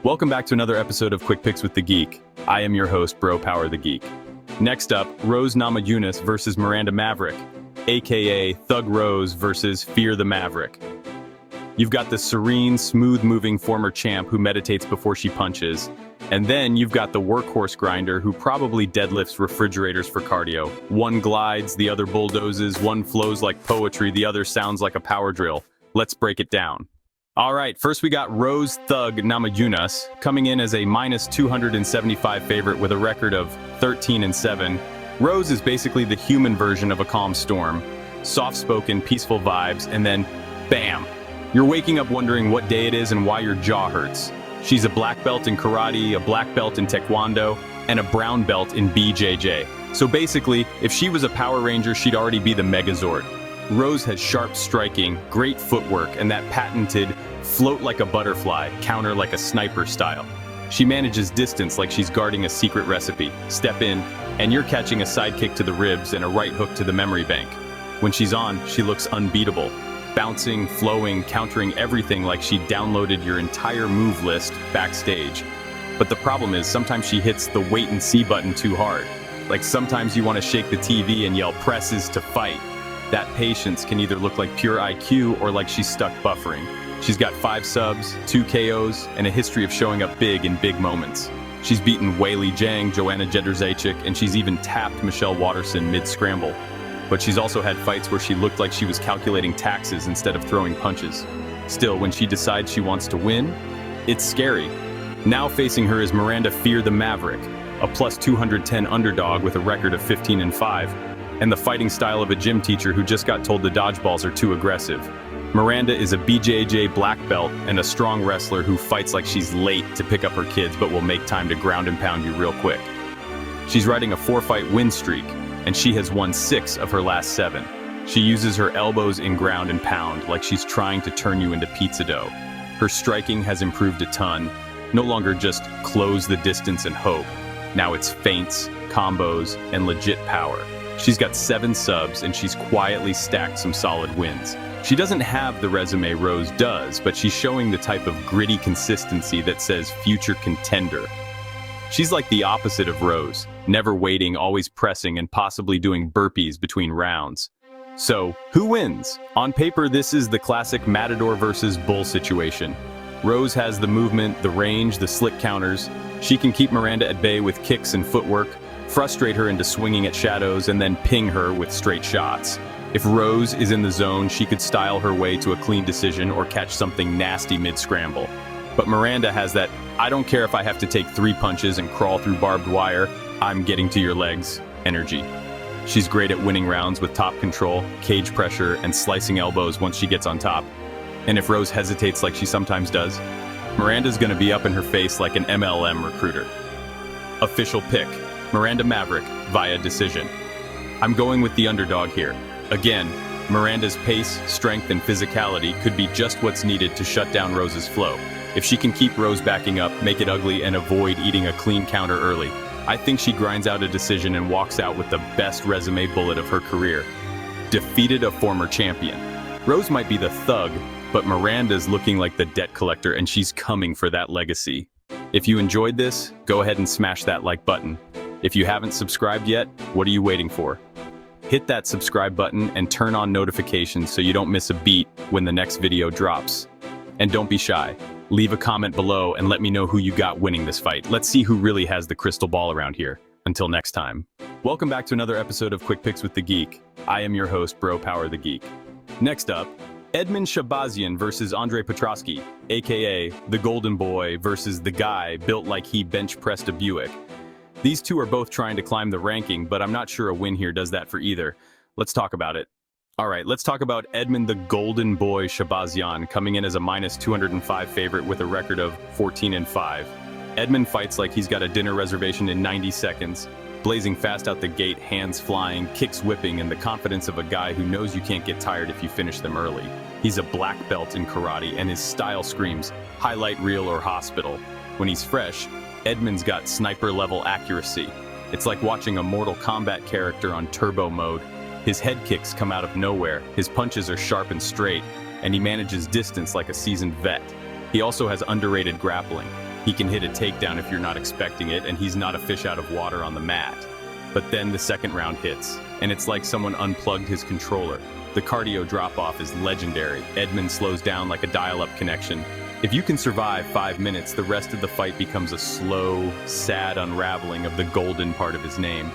Welcome back to another episode of Quick Picks with the Geek. I am your host, Bro Power the Geek. Next up, Rose Namajunas versus Miranda Maverick, aka Thug Rose versus Fear the Maverick. You've got the serene, smooth-moving former champ who meditates before she punches, and then you've got the workhorse grinder who probably deadlifts refrigerators for cardio. One glides, the other bulldozes, one flows like poetry, the other sounds like a power drill. Let's break it down. All right, first we got Rose Thug Namajunas coming in as a minus 275 favorite with a record of 13-7. Rose is basically the human version of a calm storm. Soft-spoken, peaceful vibes, and then bam! You're waking up wondering what day it is and why your jaw hurts. She's a black belt in karate, a black belt in taekwondo, and a brown belt in BJJ. So basically, if she was a Power Ranger, she'd already be the Megazord. Rose has sharp striking, great footwork, and that patented float like a butterfly, counter like a sniper style. She manages distance like she's guarding a secret recipe. Step in, and you're catching a side kick to the ribs and a right hook to the memory bank. When she's on, she looks unbeatable. Bouncing, flowing, countering everything like she downloaded your entire move list backstage. But the problem is, sometimes she hits the wait and see button too hard. Like sometimes you want to shake the TV and yell presses to fight. That patience can either look like pure IQ or like she's stuck buffering. She's got 5 subs, 2 KOs, and a history of showing up big in big moments. She's beaten Wei Li Jiang, Joanna Jedrzejczyk, and she's even tapped Michelle Waterson mid-scramble. But she's also had fights where she looked like she was calculating taxes instead of throwing punches. Still, when she decides she wants to win, it's scary. Now facing her is Miranda Fear the Maverick, a plus 210 underdog with a record of 15-5, and the fighting style of a gym teacher who just got told the dodgeballs are too aggressive. Miranda is a BJJ black belt and a strong wrestler who fights like she's late to pick up her kids but will make time to ground and pound you real quick. She's riding a 4-fight win streak, and she has won 6 of her last 7. She uses her elbows in ground and pound like she's trying to turn you into pizza dough. Her striking has improved a ton, no longer just close the distance and hope. Now it's feints, combos, and legit power. She's got 7 subs and she's quietly stacked some solid wins. She doesn't have the resume Rose does, but she's showing the type of gritty consistency that says future contender. She's like the opposite of Rose, never waiting, always pressing, and possibly doing burpees between rounds. So, who wins? On paper, this is the classic Matador versus Bull situation. Rose has the movement, the range, the slick counters. She can keep Miranda at bay with kicks and footwork, frustrate her into swinging at shadows, and then ping her with straight shots. If Rose is in the zone, she could style her way to a clean decision or catch something nasty mid-scramble. But Miranda has that, I don't care if I have to take 3 punches and crawl through barbed wire, I'm getting to your legs, energy. She's great at winning rounds with top control, cage pressure, and slicing elbows once she gets on top. And if Rose hesitates like she sometimes does, Miranda's gonna be up in her face like an MLM recruiter. Official pick, Miranda Maverick via decision. I'm going with the underdog here. Again, Miranda's pace, strength, and physicality could be just what's needed to shut down Rose's flow. If she can keep Rose backing up, make it ugly, and avoid eating a clean counter early, I think she grinds out a decision and walks out with the best resume bullet of her career. Defeated a former champion. Rose might be the thug, but Miranda's looking like the debt collector, and she's coming for that legacy. If you enjoyed this, go ahead and smash that like button. If you haven't subscribed yet, what are you waiting for? Hit that subscribe button and turn on notifications so you don't miss a beat when the next video drops. And don't be shy. Leave a comment below and let me know who you got winning this fight. Let's see who really has the crystal ball around here. Until next time. Welcome back to another episode of Quick Picks with the Geek. I am your host, Bro Power the Geek. Next up, Edmund Shabazian versus Andre Petrosky, aka the Golden Boy versus the guy built like he bench pressed a Buick. These two are both trying to climb the ranking, but I'm not sure a win here does that for either. Let's talk about it. All right, let's talk about Edmund the Golden Boy Shabazian, coming in as a minus 205 favorite with a record of 14-5. Edmund fights like he's got a dinner reservation in 90 seconds, blazing fast out the gate, hands flying, kicks whipping, and the confidence of a guy who knows you can't get tired if you finish them early. He's a black belt in karate, and his style screams highlight reel or hospital. When he's fresh, Edmund's got sniper-level accuracy. It's like watching a Mortal Kombat character on turbo mode. His head kicks come out of nowhere, his punches are sharp and straight, and he manages distance like a seasoned vet. He also has underrated grappling. He can hit a takedown if you're not expecting it, and he's not a fish out of water on the mat. But then the second round hits, and it's like someone unplugged his controller. The cardio drop-off is legendary. Edmund slows down like a dial-up connection. If you can survive 5 minutes, the rest of the fight becomes a slow, sad unraveling of the golden part of his name.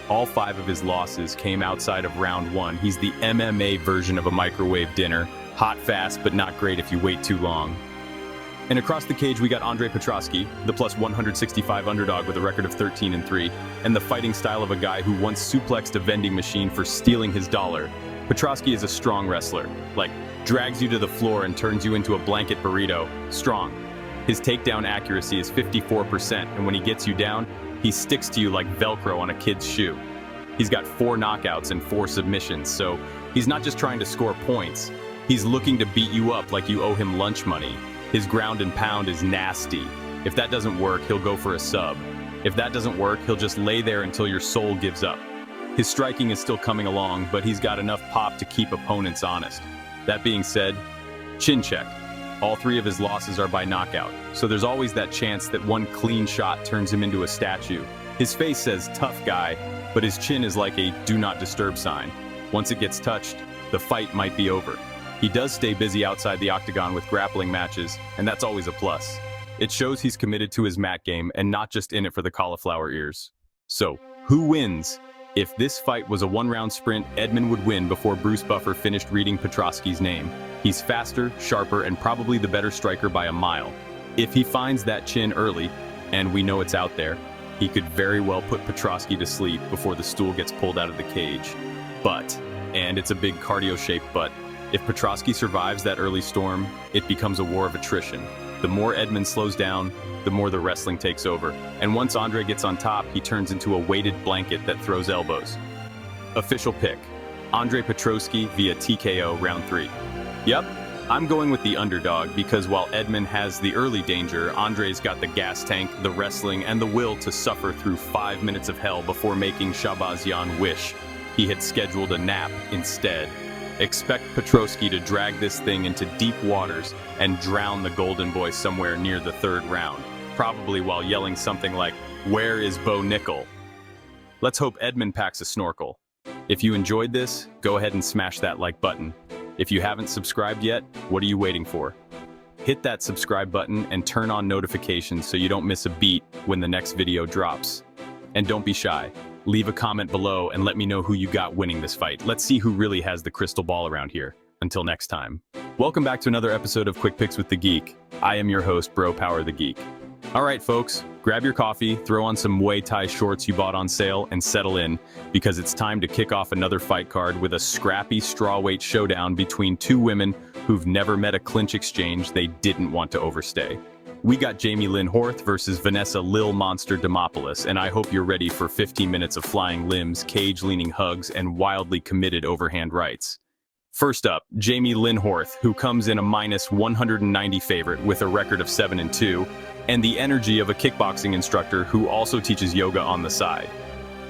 All 5 of his losses came outside of round 1. He's the MMA version of a microwave dinner. Hot fast, but not great if you wait too long. And across the cage, we got Andre Petroski, the plus 165 underdog with a record of 13-3, and the fighting style of a guy who once suplexed a vending machine for stealing his dollar. Petroski is a strong wrestler, like drags you to the floor and turns you into a blanket burrito. Strong. His takedown accuracy is 54%, and when he gets you down, he sticks to you like Velcro on a kid's shoe. He's got 4 knockouts and 4 submissions, so he's not just trying to score points. He's looking to beat you up like you owe him lunch money. His ground and pound is nasty. If that doesn't work, he'll go for a sub. If that doesn't work, he'll just lay there until your soul gives up. His striking is still coming along, but he's got enough pop to keep opponents honest. That being said, chin check. All 3 of his losses are by knockout, so there's always that chance that one clean shot turns him into a statue. His face says tough guy, but his chin is like a do not disturb sign. Once it gets touched, the fight might be over. He does stay busy outside the octagon with grappling matches, and that's always a plus. It shows he's committed to his mat game and not just in it for the cauliflower ears. So, who wins? If this fight was a 1-round sprint, Edmund would win before Bruce Buffer finished reading Petroski's name. He's faster, sharper, and probably the better striker by a mile. If he finds that chin early, and we know it's out there, he could very well put Petroski to sleep before the stool gets pulled out of the cage. But, and it's a big cardio-shaped but, if Petroski survives that early storm, it becomes a war of attrition. The more Edmund slows down, the more the wrestling takes over. And once Andre gets on top, he turns into a weighted blanket that throws elbows. Official pick, Andre Petroski via TKO round 3. Yep, I'm going with the underdog because while Edmund has the early danger, Andre's got the gas tank, the wrestling, and the will to suffer through 5 minutes of hell before making Shabazian wish he had scheduled a nap instead. Expect Petroski to drag this thing into deep waters and drown the Golden Boy somewhere near the 3rd round, probably while yelling something like, "Where is Bo Nickel?" Let's hope Edmund packs a snorkel. If you enjoyed this, go ahead and smash that like button. If you haven't subscribed yet, what are you waiting for? Hit that subscribe button and turn on notifications so you don't miss a beat when the next video drops. And don't be shy. Leave a comment below and let me know who you got winning this fight. Let's see who really has the crystal ball around here. Until next time. Welcome back to another episode of Quick Picks with the Geek. I am your host, Bro Power the Geek. All right, folks, grab your coffee, throw on some Muay Thai shorts you bought on sale, and settle in, because it's time to kick off another fight card with a scrappy strawweight showdown between 2 women who've never met a clinch exchange they didn't want to overstay. We got Jamie Lynn Horth versus Vanessa Lil Monster Demopoulos, and I hope you're ready for 15 minutes of flying limbs, cage-leaning hugs, and wildly committed overhand rights. First up, Jamie Lynn Horth, who comes in a minus 190 favorite with a record of 7-2, and the energy of a kickboxing instructor who also teaches yoga on the side.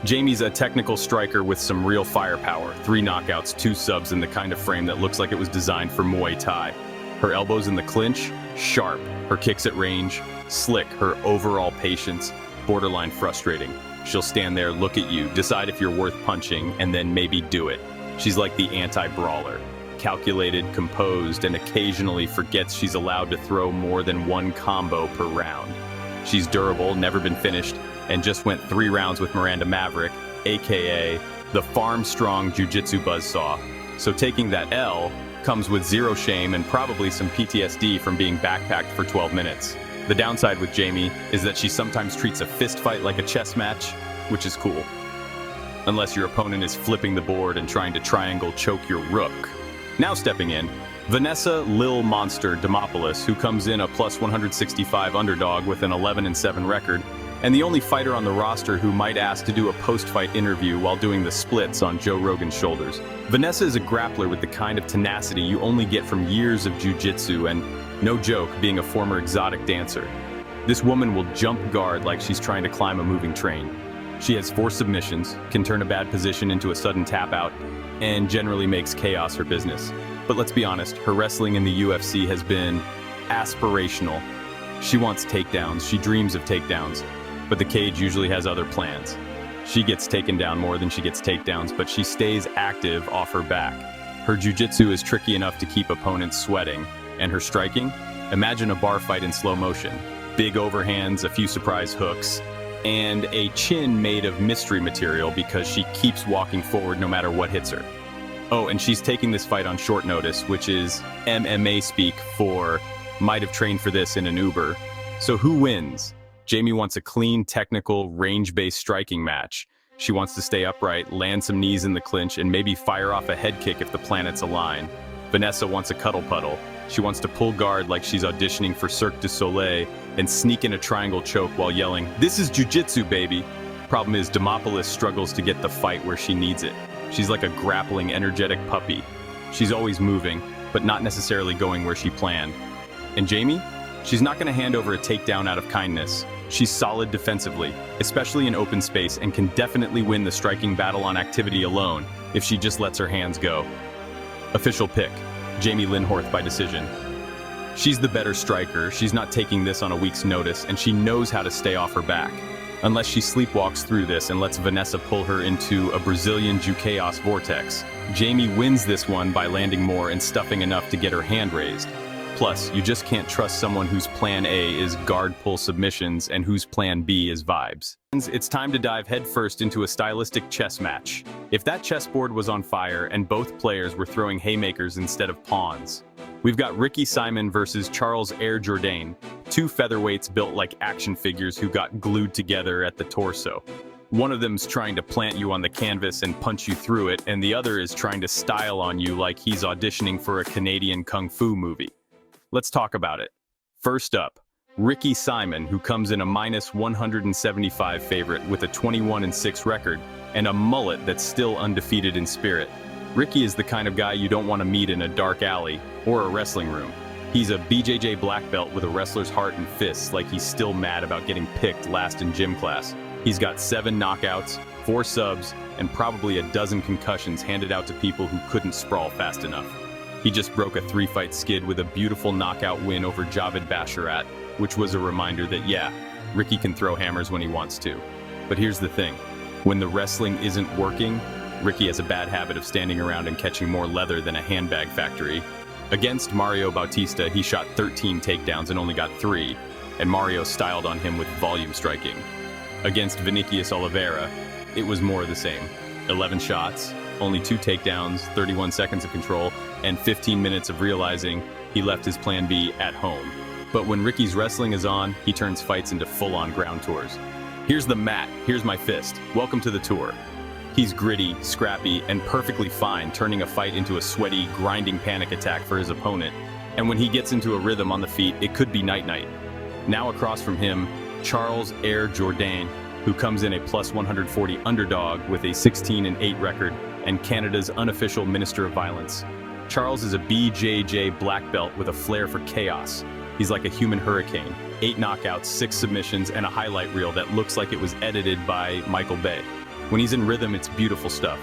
Jamie's a technical striker with some real firepower, 3 knockouts, 2 subs, and the kind of frame that looks like it was designed for Muay Thai. Her elbows in the clinch, sharp. Her kicks at range, slick. Her overall patience, borderline frustrating. She'll stand there, look at you, decide if you're worth punching, and then maybe do it. She's like the anti-brawler. Calculated, composed, and occasionally forgets she's allowed to throw more than 1 combo per round. She's durable, never been finished, and just went 3 rounds with Miranda Maverick, aka the farm-strong jiu-jitsu buzzsaw. So taking that L comes with 0 shame and probably some PTSD from being backpacked for 12 minutes. The downside with Jamie is that she sometimes treats a fist fight like a chess match, which is cool. Unless your opponent is flipping the board and trying to triangle choke your rook. Now stepping in, Vanessa Lil Monster Demopoulos, who comes in a plus 165 underdog with an 11-7 record, and the only fighter on the roster who might ask to do a post-fight interview while doing the splits on Joe Rogan's shoulders. Vanessa is a grappler with the kind of tenacity you only get from years of jiu-jitsu and, no joke, being a former exotic dancer. This woman will jump guard like she's trying to climb a moving train. She has 4 submissions, can turn a bad position into a sudden tap-out, and generally makes chaos her business. But let's be honest, her wrestling in the UFC has been aspirational. She wants takedowns, she dreams of takedowns, but the cage usually has other plans. She gets taken down more than she gets takedowns, but she stays active off her back. Her jiu-jitsu is tricky enough to keep opponents sweating, and her striking? Imagine a bar fight in slow motion. Big overhands, a few surprise hooks, and a chin made of mystery material because she keeps walking forward no matter what hits her. Oh, and she's taking this fight on short notice, which is MMA speak for might have trained for this in an Uber. So who wins? Jamie wants a clean, technical, range-based striking match. She wants to stay upright, land some knees in the clinch, and maybe fire off a head kick if the planets align. Vanessa wants a cuddle puddle. She wants to pull guard like she's auditioning for Cirque du Soleil and sneak in a triangle choke while yelling, "This is jiu-jitsu, baby!" Problem is, Demopolis struggles to get the fight where she needs it. She's like a grappling, energetic puppy. She's always moving, but not necessarily going where she planned. And Jamie? She's not going to hand over a takedown out of kindness. She's solid defensively, especially in open space, and can definitely win the striking battle on activity alone if she just lets her hands go. Official pick, Jamie Linhorth by decision. She's the better striker, she's not taking this on a week's notice, and she knows how to stay off her back. Unless she sleepwalks through this and lets Vanessa pull her into a Brazilian Jiu-Chaos vortex. Jamie wins this one by landing more and stuffing enough to get her hand raised. Plus, you just can't trust someone whose plan A is guard-pull submissions and whose plan B is vibes. It's time to dive headfirst into a stylistic chess match. If that chessboard was on fire and both players were throwing haymakers instead of pawns. We've got Ricky Simon versus Charles Air Jourdain, two featherweights built like action figures who got glued together at the torso. One of them's trying to plant you on the canvas and punch you through it, and the other is trying to style on you like he's auditioning for a Canadian kung fu movie. Let's talk about it. First up, Ricky Simon, who comes in a -175 favorite with a 21-6 record and a mullet that's still undefeated in spirit. Ricky is the kind of guy you don't want to meet in a dark alley or a wrestling room. He's a BJJ black belt with a wrestler's heart and fists, like he's still mad about getting picked last in gym class. He's got 7 knockouts, 4 subs, and probably a dozen concussions handed out to people who couldn't sprawl fast enough. He just broke a 3-fight skid with a beautiful knockout win over Javed Basharat, which was a reminder that, yeah, Ricky can throw hammers when he wants to. But here's the thing. When the wrestling isn't working, Ricky has a bad habit of standing around and catching more leather than a handbag factory. Against Mario Bautista, he shot 13 takedowns and only got 3, and Mario styled on him with volume striking. Against Vinicius Oliveira, it was more of the same. 11 shots, only 2 takedowns, 31 seconds of control, and 15 minutes of realizing he left his plan B at home. But when Ricky's wrestling is on, he turns fights into full-on ground tours. Here's the mat, here's my fist, welcome to the tour. He's gritty, scrappy, and perfectly fine, turning a fight into a sweaty, grinding panic attack for his opponent. And when he gets into a rhythm on the feet, it could be night-night. Now across from him, Charles Air Jourdain, who comes in a +140 underdog with a 16-8 record and Canada's unofficial Minister of Violence. Charles is a BJJ black belt with a flair for chaos. He's like a human hurricane. 8 knockouts, 6 submissions, and a highlight reel that looks like it was edited by Michael Bay. When he's in rhythm, it's beautiful stuff.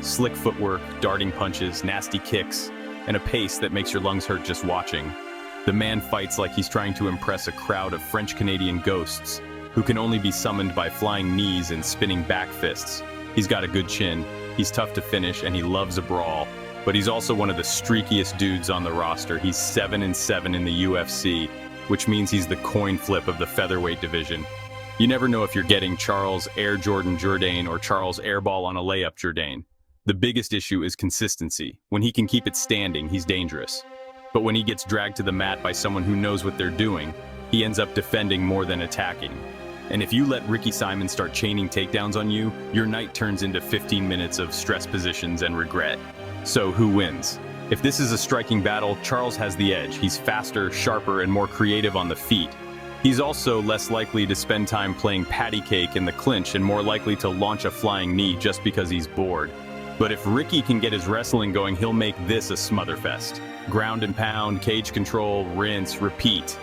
Slick footwork, darting punches, nasty kicks, and a pace that makes your lungs hurt just watching. The man fights like he's trying to impress a crowd of French-Canadian ghosts who can only be summoned by flying knees and spinning back fists. He's got a good chin, he's tough to finish, and he loves a brawl. But he's also one of the streakiest dudes on the roster. He's 7-7 in the UFC, which means he's the coin flip of the featherweight division. You never know if you're getting Charles Air Jordan Jourdain or Charles Airball on a layup Jourdain. The biggest issue is consistency. When he can keep it standing, he's dangerous. But when he gets dragged to the mat by someone who knows what they're doing, he ends up defending more than attacking. And if you let Ricky Simon start chaining takedowns on you, your night turns into 15 minutes of stress positions and regret. So who wins? If this is a striking battle, Charles has the edge. He's faster, sharper, and more creative on the feet. He's also less likely to spend time playing patty cake in the clinch and more likely to launch a flying knee just because he's bored. But if Ricky can get his wrestling going, he'll make this a smotherfest. Ground and pound, cage control, rinse, repeat.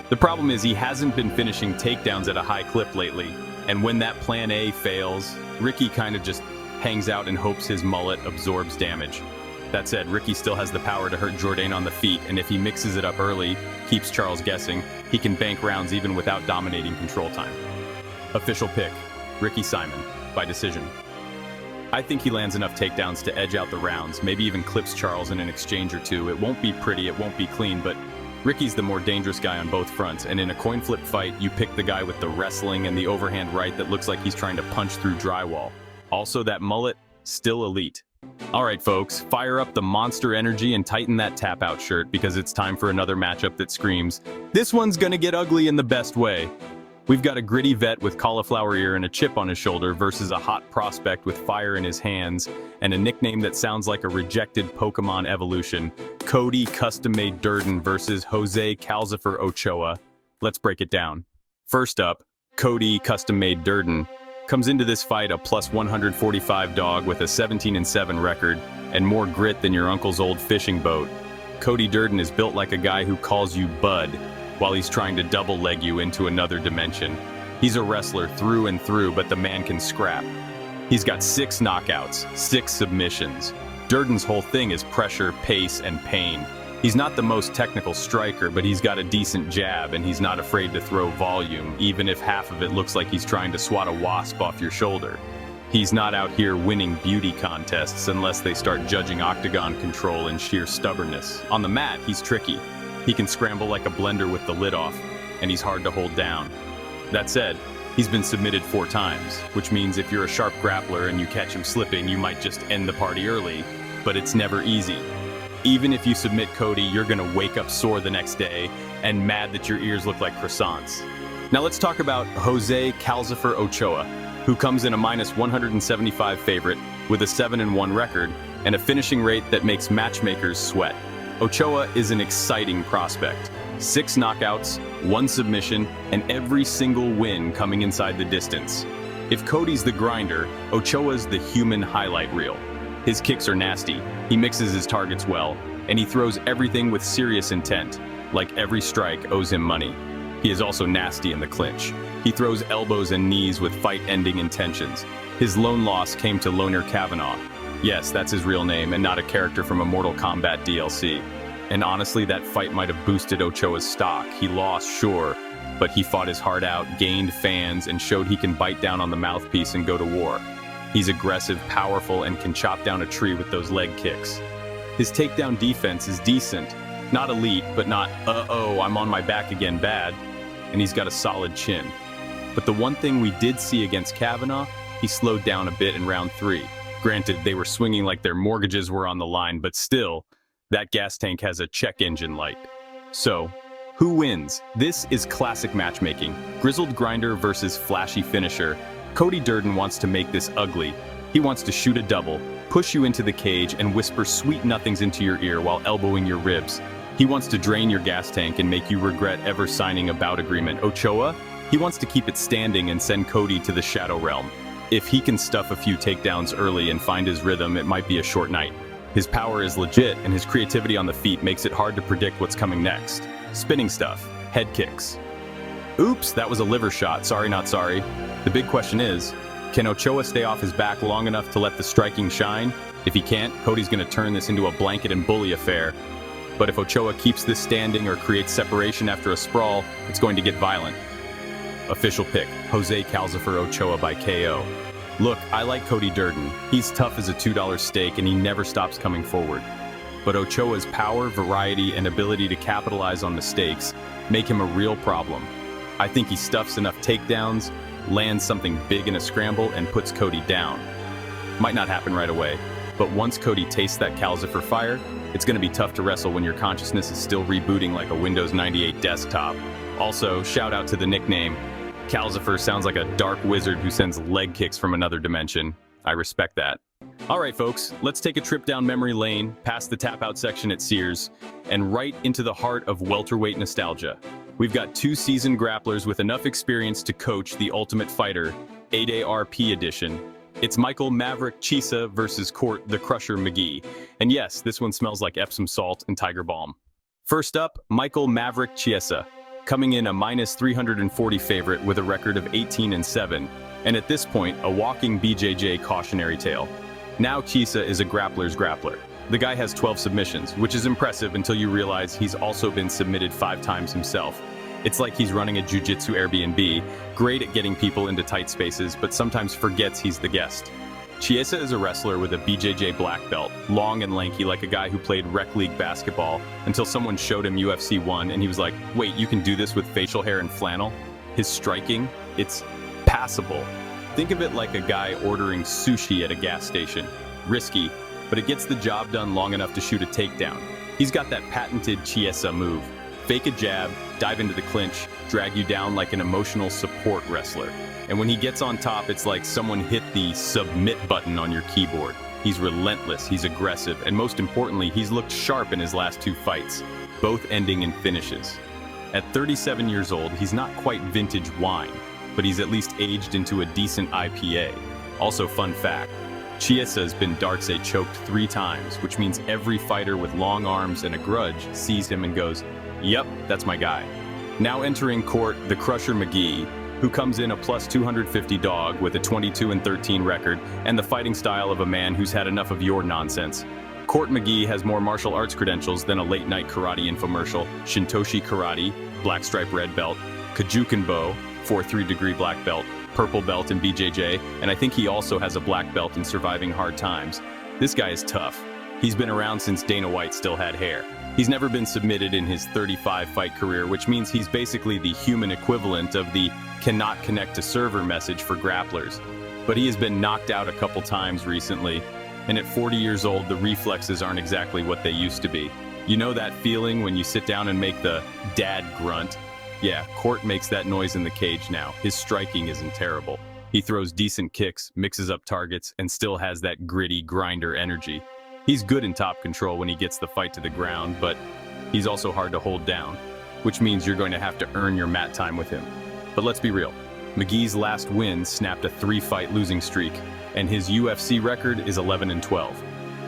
The problem is he hasn't been finishing takedowns at a high clip lately, and when that plan A fails, Ricky kind of just hangs out and hopes his mullet absorbs damage. That said, Ricky still has the power to hurt Jourdain on the feet, and if he mixes it up early, keeps Charles guessing, he can bank rounds even without dominating control time. Official pick, Ricky Simon, by decision. I think he lands enough takedowns to edge out the rounds, maybe even clips Charles in an exchange or two. It won't be pretty, it won't be clean, but Ricky's the more dangerous guy on both fronts, and in a coin flip fight, you pick the guy with the wrestling and the overhand right that looks like he's trying to punch through drywall. Also, that mullet, still elite. All right, folks, fire up the monster energy and tighten that tap-out shirt because it's time for another matchup that screams, this one's gonna get ugly in the best way. We've got a gritty vet with cauliflower ear and a chip on his shoulder versus a hot prospect with fire in his hands and a nickname that sounds like a rejected Pokemon evolution, Cody Custom-Made Durden versus Jose Calcifer Ochoa. Let's break it down. First up, Cody Custom-Made Durden comes into this fight a plus 145 dog with a 17-7 record and more grit than your uncle's old fishing boat. Cody Durden is built like a guy who calls you bud while he's trying to double leg you into another dimension. He's a wrestler through and through, but the man can scrap. He's got 6 knockouts, 6 submissions. Durden's whole thing is pressure, pace, and pain. He's not the most technical striker, but he's got a decent jab, and he's not afraid to throw volume, even if half of it looks like he's trying to swat a wasp off your shoulder. He's not out here winning beauty contests unless they start judging octagon control and sheer stubbornness. On the mat, he's tricky. He can scramble like a blender with the lid off, and he's hard to hold down. That said, he's been submitted 4 times, which means if you're a sharp grappler and you catch him slipping, you might just end the party early, but it's never easy. Even if you submit Cody, you're gonna wake up sore the next day and mad that your ears look like croissants. Now let's talk about Jose Calcifer Ochoa, who comes in a minus 175 favorite with a 7-1 record and a finishing rate that makes matchmakers sweat. Ochoa is an exciting prospect. 6 knockouts, 1 submission, and every single win coming inside the distance. If Cody's the grinder, Ochoa's the human highlight reel. His kicks are nasty, he mixes his targets well, and he throws everything with serious intent, like every strike owes him money. He is also nasty in the clinch. He throws elbows and knees with fight-ending intentions. His lone loss came to Loner Kavanaugh. Yes, that's his real name, and not a character from a Mortal Kombat DLC. And honestly, that fight might have boosted Ochoa's stock. He lost, sure, but he fought his heart out, gained fans, and showed he can bite down on the mouthpiece and go to war. He's aggressive, powerful, and can chop down a tree with those leg kicks. His takedown defense is decent. Not elite, but not, uh-oh, I'm on my back again bad. And he's got a solid chin. But the one thing we did see against Kavanaugh, he slowed down a bit in round 3. Granted, they were swinging like their mortgages were on the line, but still, that gas tank has a check engine light. So, who wins? This is classic matchmaking. Grizzled grinder versus flashy finisher. Cody Durden wants to make this ugly. He wants to shoot a double, push you into the cage, and whisper sweet nothings into your ear while elbowing your ribs. He wants to drain your gas tank and make you regret ever signing a bout agreement. Ochoa? He wants to keep it standing and send Cody to the Shadow Realm. If he can stuff a few takedowns early and find his rhythm, it might be a short night. His power is legit, and his creativity on the feet makes it hard to predict what's coming next. Spinning stuff, head kicks. Oops, that was a liver shot, sorry not sorry. The big question is, can Ochoa stay off his back long enough to let the striking shine? If he can't, Cody's gonna turn this into a blanket and bully affair. But if Ochoa keeps this standing or creates separation after a sprawl, it's going to get violent. Official pick, Jose Calcifer Ochoa by KO. Look, I like Cody Durden. He's tough as a $2 steak and he never stops coming forward. But Ochoa's power, variety, and ability to capitalize on mistakes make him a real problem. I think he stuffs enough takedowns, lands something big in a scramble, and puts Cody down. Might not happen right away, but once Cody tastes that Calcifer fire, it's going to be tough to wrestle when your consciousness is still rebooting like a Windows 98 desktop. Also, shout out to the nickname. Calcifer sounds like a dark wizard who sends leg kicks from another dimension. I respect that. All right, folks, let's take a trip down memory lane, past the tap-out section at Sears, and right into the heart of welterweight nostalgia. We've got 2 seasoned grapplers with enough experience to coach the Ultimate Fighter, 8ARP edition. It's Michael Maverick Chiesa versus Court the Crusher McGee. And yes, this one smells like Epsom salt and Tiger Balm. First up, Michael Maverick Chiesa, coming in a minus 340 favorite with a record of 18-7, and at this point, a walking BJJ cautionary tale. Now Chiesa is a grappler's grappler. The guy has 12 submissions, which is impressive until you realize he's also been submitted 5 times himself. It's like he's running a jiu-jitsu Airbnb, great at getting people into tight spaces, but sometimes forgets he's the guest. Chiesa is a wrestler with a BJJ black belt, long and lanky like a guy who played rec league basketball, until someone showed him UFC 1 and he was like, wait, you can do this with facial hair and flannel? His striking, it's passable. Think of it like a guy ordering sushi at a gas station. Risky, but it gets the job done long enough to shoot a takedown. He's got that patented Chiesa move. Fake a jab, dive into the clinch, drag you down like an emotional support wrestler. And when he gets on top, it's like someone hit the submit button on your keyboard. He's relentless, he's aggressive, and most importantly, he's looked sharp in his last 2 fights, both ending in finishes. At 37 years old, he's not quite vintage wine, but he's at least aged into a decent IPA. Also, fun fact, Chiesa's been Dartse choked 3 times, which means every fighter with long arms and a grudge sees him and goes, yep, that's my guy. Now entering court, the Crusher McGee, who comes in a plus 250 dog with a 22-13 record and the fighting style of a man who's had enough of your nonsense. Court McGee has more martial arts credentials than a late-night karate infomercial, Shintoshi Karate, black stripe red belt, Kajukenbo, 4-3-degree black belt, purple belt in BJJ, and I think he also has a black belt in surviving hard times. This guy is tough. He's been around since Dana White still had hair. He's never been submitted in his 35-fight career, which means he's basically the human equivalent of the cannot connect to server message for grapplers. But he has been knocked out a couple times recently, and at 40 years old, the reflexes aren't exactly what they used to be. You know that feeling when you sit down and make the dad grunt? Yeah, Court makes that noise in the cage now. His striking isn't terrible. He throws decent kicks, mixes up targets, and still has that gritty grinder energy. He's good in top control when he gets the fight to the ground, but he's also hard to hold down, which means you're going to have to earn your mat time with him. But let's be real, McGee's last win snapped a 3-fight losing streak, and his UFC record is 11-12.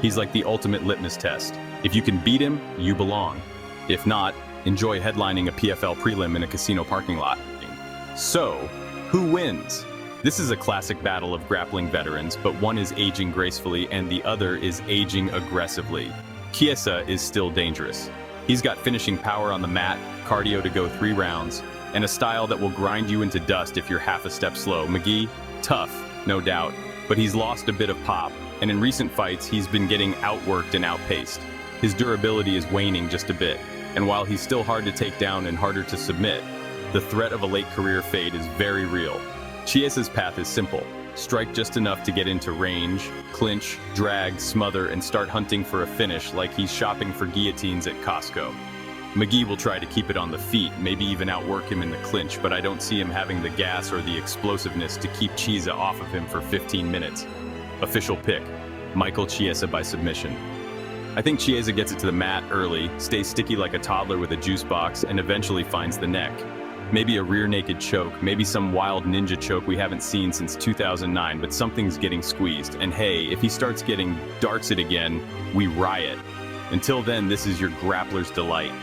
He's like the ultimate litmus test. If you can beat him, you belong. If not, enjoy headlining a PFL prelim in a casino parking lot. So, who wins? This is a classic battle of grappling veterans, but one is aging gracefully and the other is aging aggressively. Chiesa is still dangerous. He's got finishing power on the mat, cardio to go 3 rounds, and a style that will grind you into dust if you're half a step slow. McGee, tough, no doubt, but he's lost a bit of pop, and in recent fights, he's been getting outworked and outpaced. His durability is waning just a bit, and while he's still hard to take down and harder to submit, the threat of a late career fade is very real. Chiesa's path is simple. Strike just enough to get into range, clinch, drag, smother, and start hunting for a finish like he's shopping for guillotines at Costco. McGee will try to keep it on the feet, maybe even outwork him in the clinch, but I don't see him having the gas or the explosiveness to keep Chiesa off of him for 15 minutes. Official pick, Michael Chiesa by submission. I think Chiesa gets it to the mat early, stays sticky like a toddler with a juice box, and eventually finds the neck. Maybe a rear naked choke, maybe some wild ninja choke we haven't seen since 2009, but something's getting squeezed. And hey, if he starts getting darts it again, we riot. Until then, this is your grappler's delight.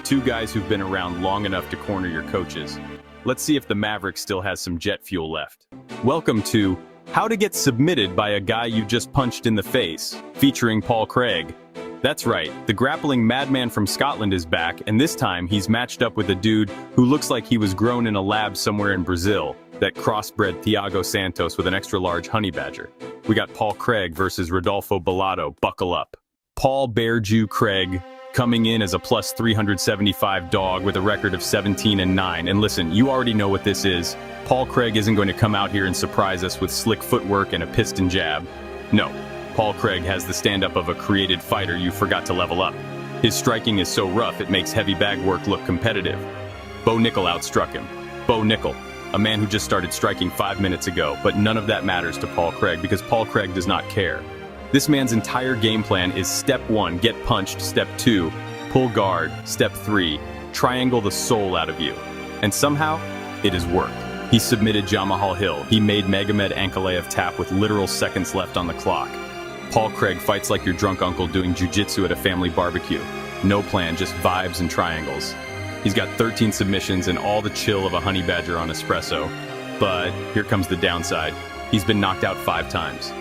2 guys who've been around long enough to corner your coaches. Let's see if the Maverick still has some jet fuel left. Welcome to How to Get Submitted by a Guy You Just Punched in the Face, featuring Paul Craig. That's right, the grappling madman from Scotland is back, and this time he's matched up with a dude who looks like he was grown in a lab somewhere in Brazil, that crossbred Thiago Santos with an extra-large honey badger. We got Paul Craig versus Rodolfo Bellato, buckle up. Paul Bearjew Craig coming in as a plus 375 dog with a record of 17-9, and listen, you already know what this is. Paul Craig isn't going to come out here and surprise us with slick footwork and a piston jab. No. Paul Craig has the stand-up of a created fighter you forgot to level up. His striking is so rough it makes heavy bag work look competitive. Bo Nickel outstruck him. Bo Nickel, a man who just started striking 5 minutes ago, but none of that matters to Paul Craig because Paul Craig does not care. This man's entire game plan is step 1, get punched, step 2, pull guard, step 3, triangle the soul out of you. And somehow, it has worked. He submitted Jamahal Hill. He made Magomed Ankalaev tap with literal seconds left on the clock. Paul Craig fights like your drunk uncle doing jiu-jitsu at a family barbecue. No plan, just vibes and triangles. He's got 13 submissions and all the chill of a honey badger on espresso. But here comes the downside. He's been knocked out 5 times.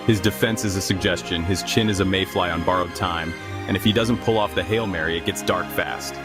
His defense is a suggestion, his chin is a mayfly on borrowed time, and if he doesn't pull off the Hail Mary, it gets dark fast.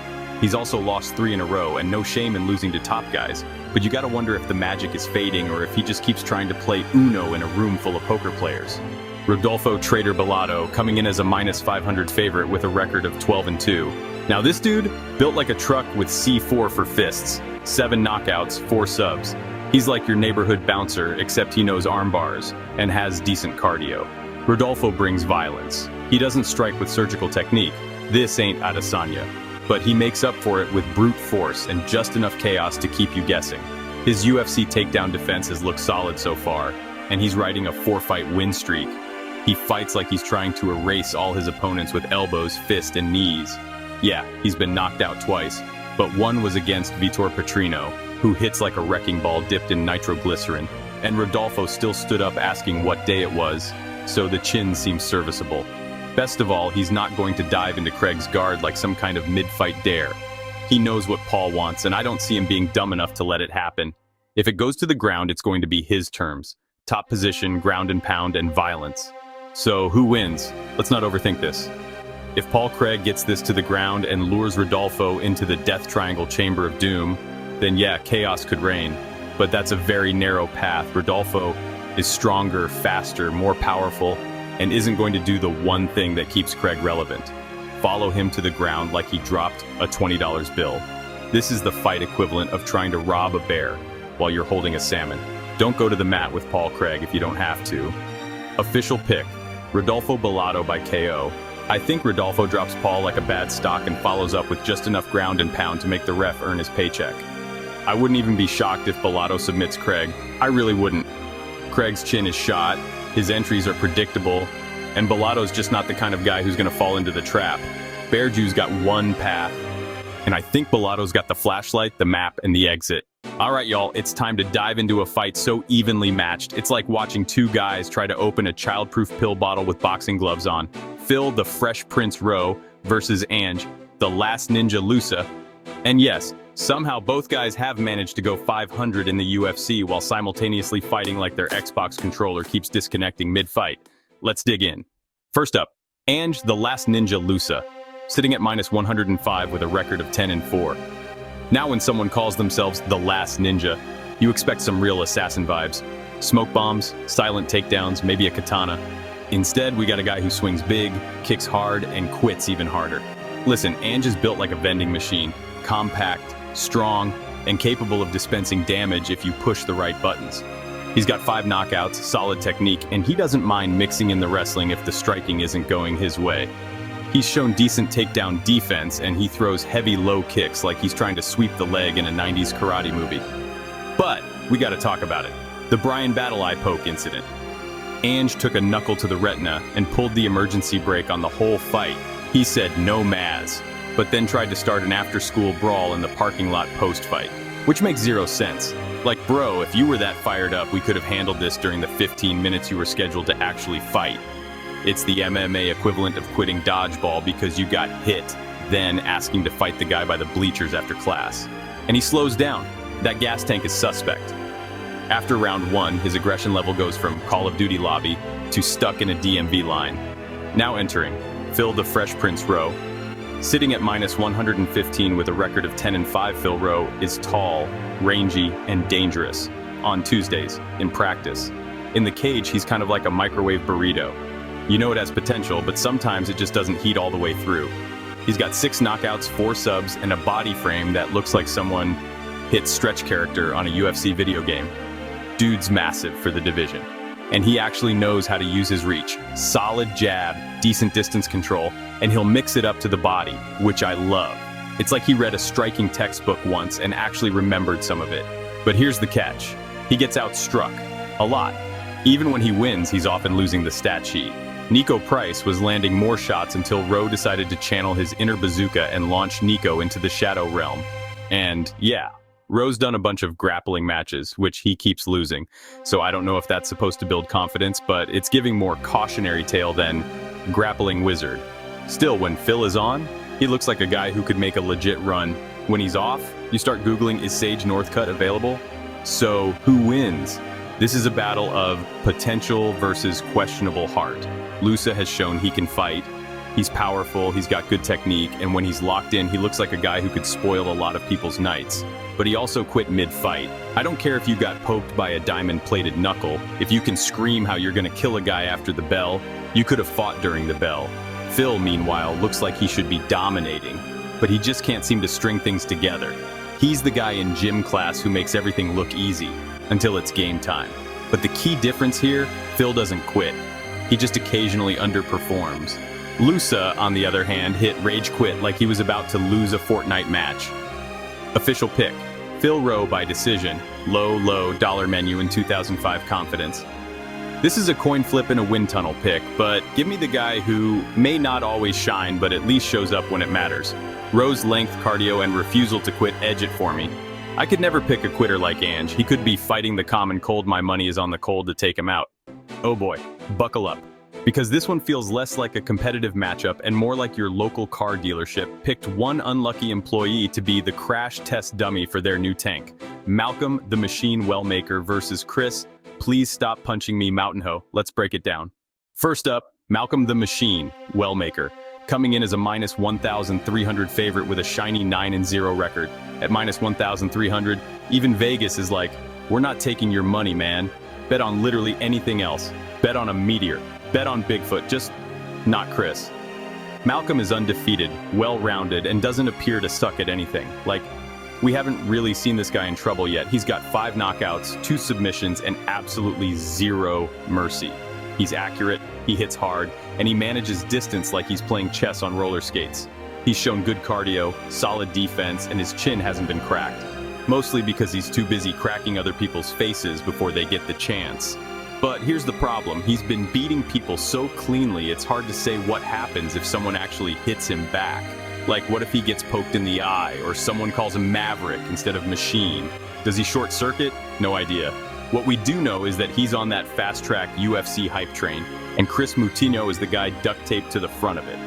He's also lost 3 in a row, and no shame in losing to top guys, but you gotta wonder if the magic is fading or if he just keeps trying to play Uno in a room full of poker players. Rodolfo Trader Bellato coming in as a -500 favorite with a record of 12-2. Now this dude, built like a truck with C4 for fists, 7 knockouts, 4 subs. He's like your neighborhood bouncer, except he knows arm bars and has decent cardio. Rodolfo brings violence. He doesn't strike with surgical technique. This ain't Adesanya. But he makes up for it with brute force and just enough chaos to keep you guessing. His UFC takedown defense has looked solid so far, and he's riding a 4-fight win streak. He fights like he's trying to erase all his opponents with elbows, fists, and knees. Yeah, he's been knocked out twice, but one was against Vitor Petrino, who hits like a wrecking ball dipped in nitroglycerin, and Rodolfo still stood up asking what day it was, so the chin seems serviceable. Best of all, he's not going to dive into Craig's guard like some kind of mid-fight dare. He knows what Paul wants, and I don't see him being dumb enough to let it happen. If it goes to the ground, it's going to be his terms. Top position, ground and pound, and violence. So who wins? Let's not overthink this. If Paul Craig gets this to the ground and lures Rodolfo into the Death Triangle Chamber of Doom, then yeah, chaos could reign. But that's a very narrow path. Rodolfo is stronger, faster, more powerful, and isn't going to do the one thing that keeps Craig relevant. Follow him to the ground like he dropped a $20 bill. This is the fight equivalent of trying to rob a bear while you're holding a salmon. Don't go to the mat with Paul Craig if you don't have to. Official pick, Rodolfo Bellato by KO. I think Rodolfo drops Paul like a bad stock and follows up with just enough ground and pound to make the ref earn his paycheck. I wouldn't even be shocked if Bellato submits Craig. I really wouldn't. Craig's chin is shot, his entries are predictable, and Bellato's just not the kind of guy who's gonna fall into the trap. Bear Jew's got one path, and I think Bellato's got the flashlight, the map, and the exit. All right, y'all, it's time to dive into a fight so evenly matched. It's like watching 2 guys try to open a childproof pill bottle with boxing gloves on. Phil, the Fresh Prince Rowe, versus Ange, the Last Ninja Lusa. And yes, somehow both guys have managed to go 500 in the UFC while simultaneously fighting like their Xbox controller keeps disconnecting mid-fight. Let's dig in. First up, Ange, the Last Ninja Lusa, sitting at -105 with a record of 10-4. Now when someone calls themselves the Last Ninja, you expect some real assassin vibes. Smoke bombs, silent takedowns, maybe a katana. Instead, we got a guy who swings big, kicks hard, and quits even harder. Listen, Ange is built like a vending machine, compact, strong, and capable of dispensing damage if you push the right buttons. He's got 5 knockouts, solid technique, and he doesn't mind mixing in the wrestling if the striking isn't going his way. He's shown decent takedown defense, and he throws heavy low kicks like he's trying to sweep the leg in a 90s karate movie. But we gotta talk about it. The Brian Battle Eye poke incident. Ange took a knuckle to the retina and pulled the emergency brake on the whole fight. He said no Maz, but then tried to start an after-school brawl in the parking lot post-fight, which makes 0 sense. Like, bro, if you were that fired up, we could have handled this during the 15 minutes you were scheduled to actually fight. It's the MMA equivalent of quitting dodgeball because you got hit, then asking to fight the guy by the bleachers after class. And he slows down. That gas tank is suspect. After round 1, his aggression level goes from Call of Duty lobby to stuck in a DMV line. Now entering, Phil the Fresh Prince Rowe. Sitting at -115 with a record of 10-5, Phil Rowe is tall, rangy, and dangerous. On Tuesdays, in practice. In the cage, he's kind of like a microwave burrito. You know it has potential, but sometimes it just doesn't heat all the way through. He's got 6 knockouts, 4 subs, and a body frame that looks like someone hit stretch character on a UFC video game. Dude's massive for the division. And he actually knows how to use his reach. Solid jab, decent distance control, and he'll mix it up to the body, which I love. It's like he read a striking textbook once and actually remembered some of it. But here's the catch. He gets outstruck. A lot. Even when he wins, he's often losing the stat sheet. Nico Price was landing more shots until Rowe decided to channel his inner bazooka and launch Nico into the shadow realm. And yeah, Rowe's done a bunch of grappling matches, which he keeps losing. So I don't know if that's supposed to build confidence, but it's giving more cautionary tale than grappling wizard. Still, when Phil is on, he looks like a guy who could make a legit run. When he's off, you start Googling, is Sage Northcutt available? So who wins? This is a battle of potential versus questionable heart. Lusa has shown he can fight. He's powerful, he's got good technique, and when he's locked in, he looks like a guy who could spoil a lot of people's nights. But he also quit mid-fight. I don't care if you got poked by a diamond-plated knuckle. If you can scream how you're gonna kill a guy after the bell, you could have fought during the bell. Phil, meanwhile, looks like he should be dominating, but he just can't seem to string things together. He's the guy in gym class who makes everything look easy, until it's game time. But the key difference here, Phil doesn't quit. He just occasionally underperforms. Lusa, on the other hand, hit rage quit like he was about to lose a Fortnite match. Official pick, Phil Rowe by decision, low dollar menu in 2005 confidence. This is a coin flip and a wind tunnel pick, but give me the guy who may not always shine, but at least shows up when it matters. Rowe's length, cardio, and refusal to quit edge it for me. I could never pick a quitter like Ange. He could be fighting the common cold. My money is on the cold to take him out. Oh boy, buckle up. Because this one feels less like a competitive matchup and more like your local car dealership picked one unlucky employee to be the crash test dummy for their new tank. Malcolm the Machine Wellmaker versus Chris, Please Stop Punching Me Mountain Ho. Let's break it down. First up, Malcolm the Machine Wellmaker, coming in as a minus 1,300 favorite with a shiny 9-0 record. At minus 1,300, even Vegas is like, we're not taking your money, man. Bet on literally anything else. Bet on a meteor. Bet on Bigfoot, just not Chris. Malcolm is undefeated, well-rounded, and doesn't appear to suck at anything. Like, we haven't really seen this guy in trouble yet. He's got 5 knockouts, 2 submissions, and absolutely 0 mercy. He's accurate, he hits hard, and he manages distance like he's playing chess on roller skates. He's shown good cardio, solid defense, and his chin hasn't been cracked. Mostly because he's too busy cracking other people's faces before they get the chance. But here's the problem, he's been beating people so cleanly it's hard to say what happens if someone actually hits him back. Like, what if he gets poked in the eye, or someone calls him Maverick instead of Machine? Does he short circuit? No idea. What we do know is that he's on that fast-track UFC hype train, and Chris Moutinho is the guy duct taped to the front of it.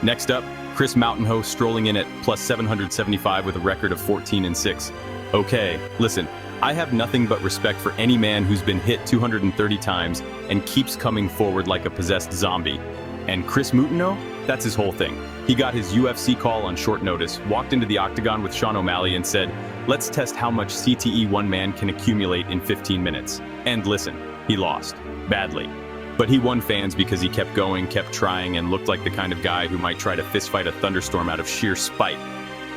Next up, Chris Mountainho strolling in at plus 775 with a record of 14-6. Okay, listen, I have nothing but respect for any man who's been hit 230 times and keeps coming forward like a possessed zombie. And Chris Moutinho? That's his whole thing. He got his UFC call on short notice, walked into the octagon with Sean O'Malley and said, let's test how much CTE one man can accumulate in 15 minutes. And listen, he lost. Badly. But he won fans because he kept going, kept trying, and looked like the kind of guy who might try to fistfight a thunderstorm out of sheer spite.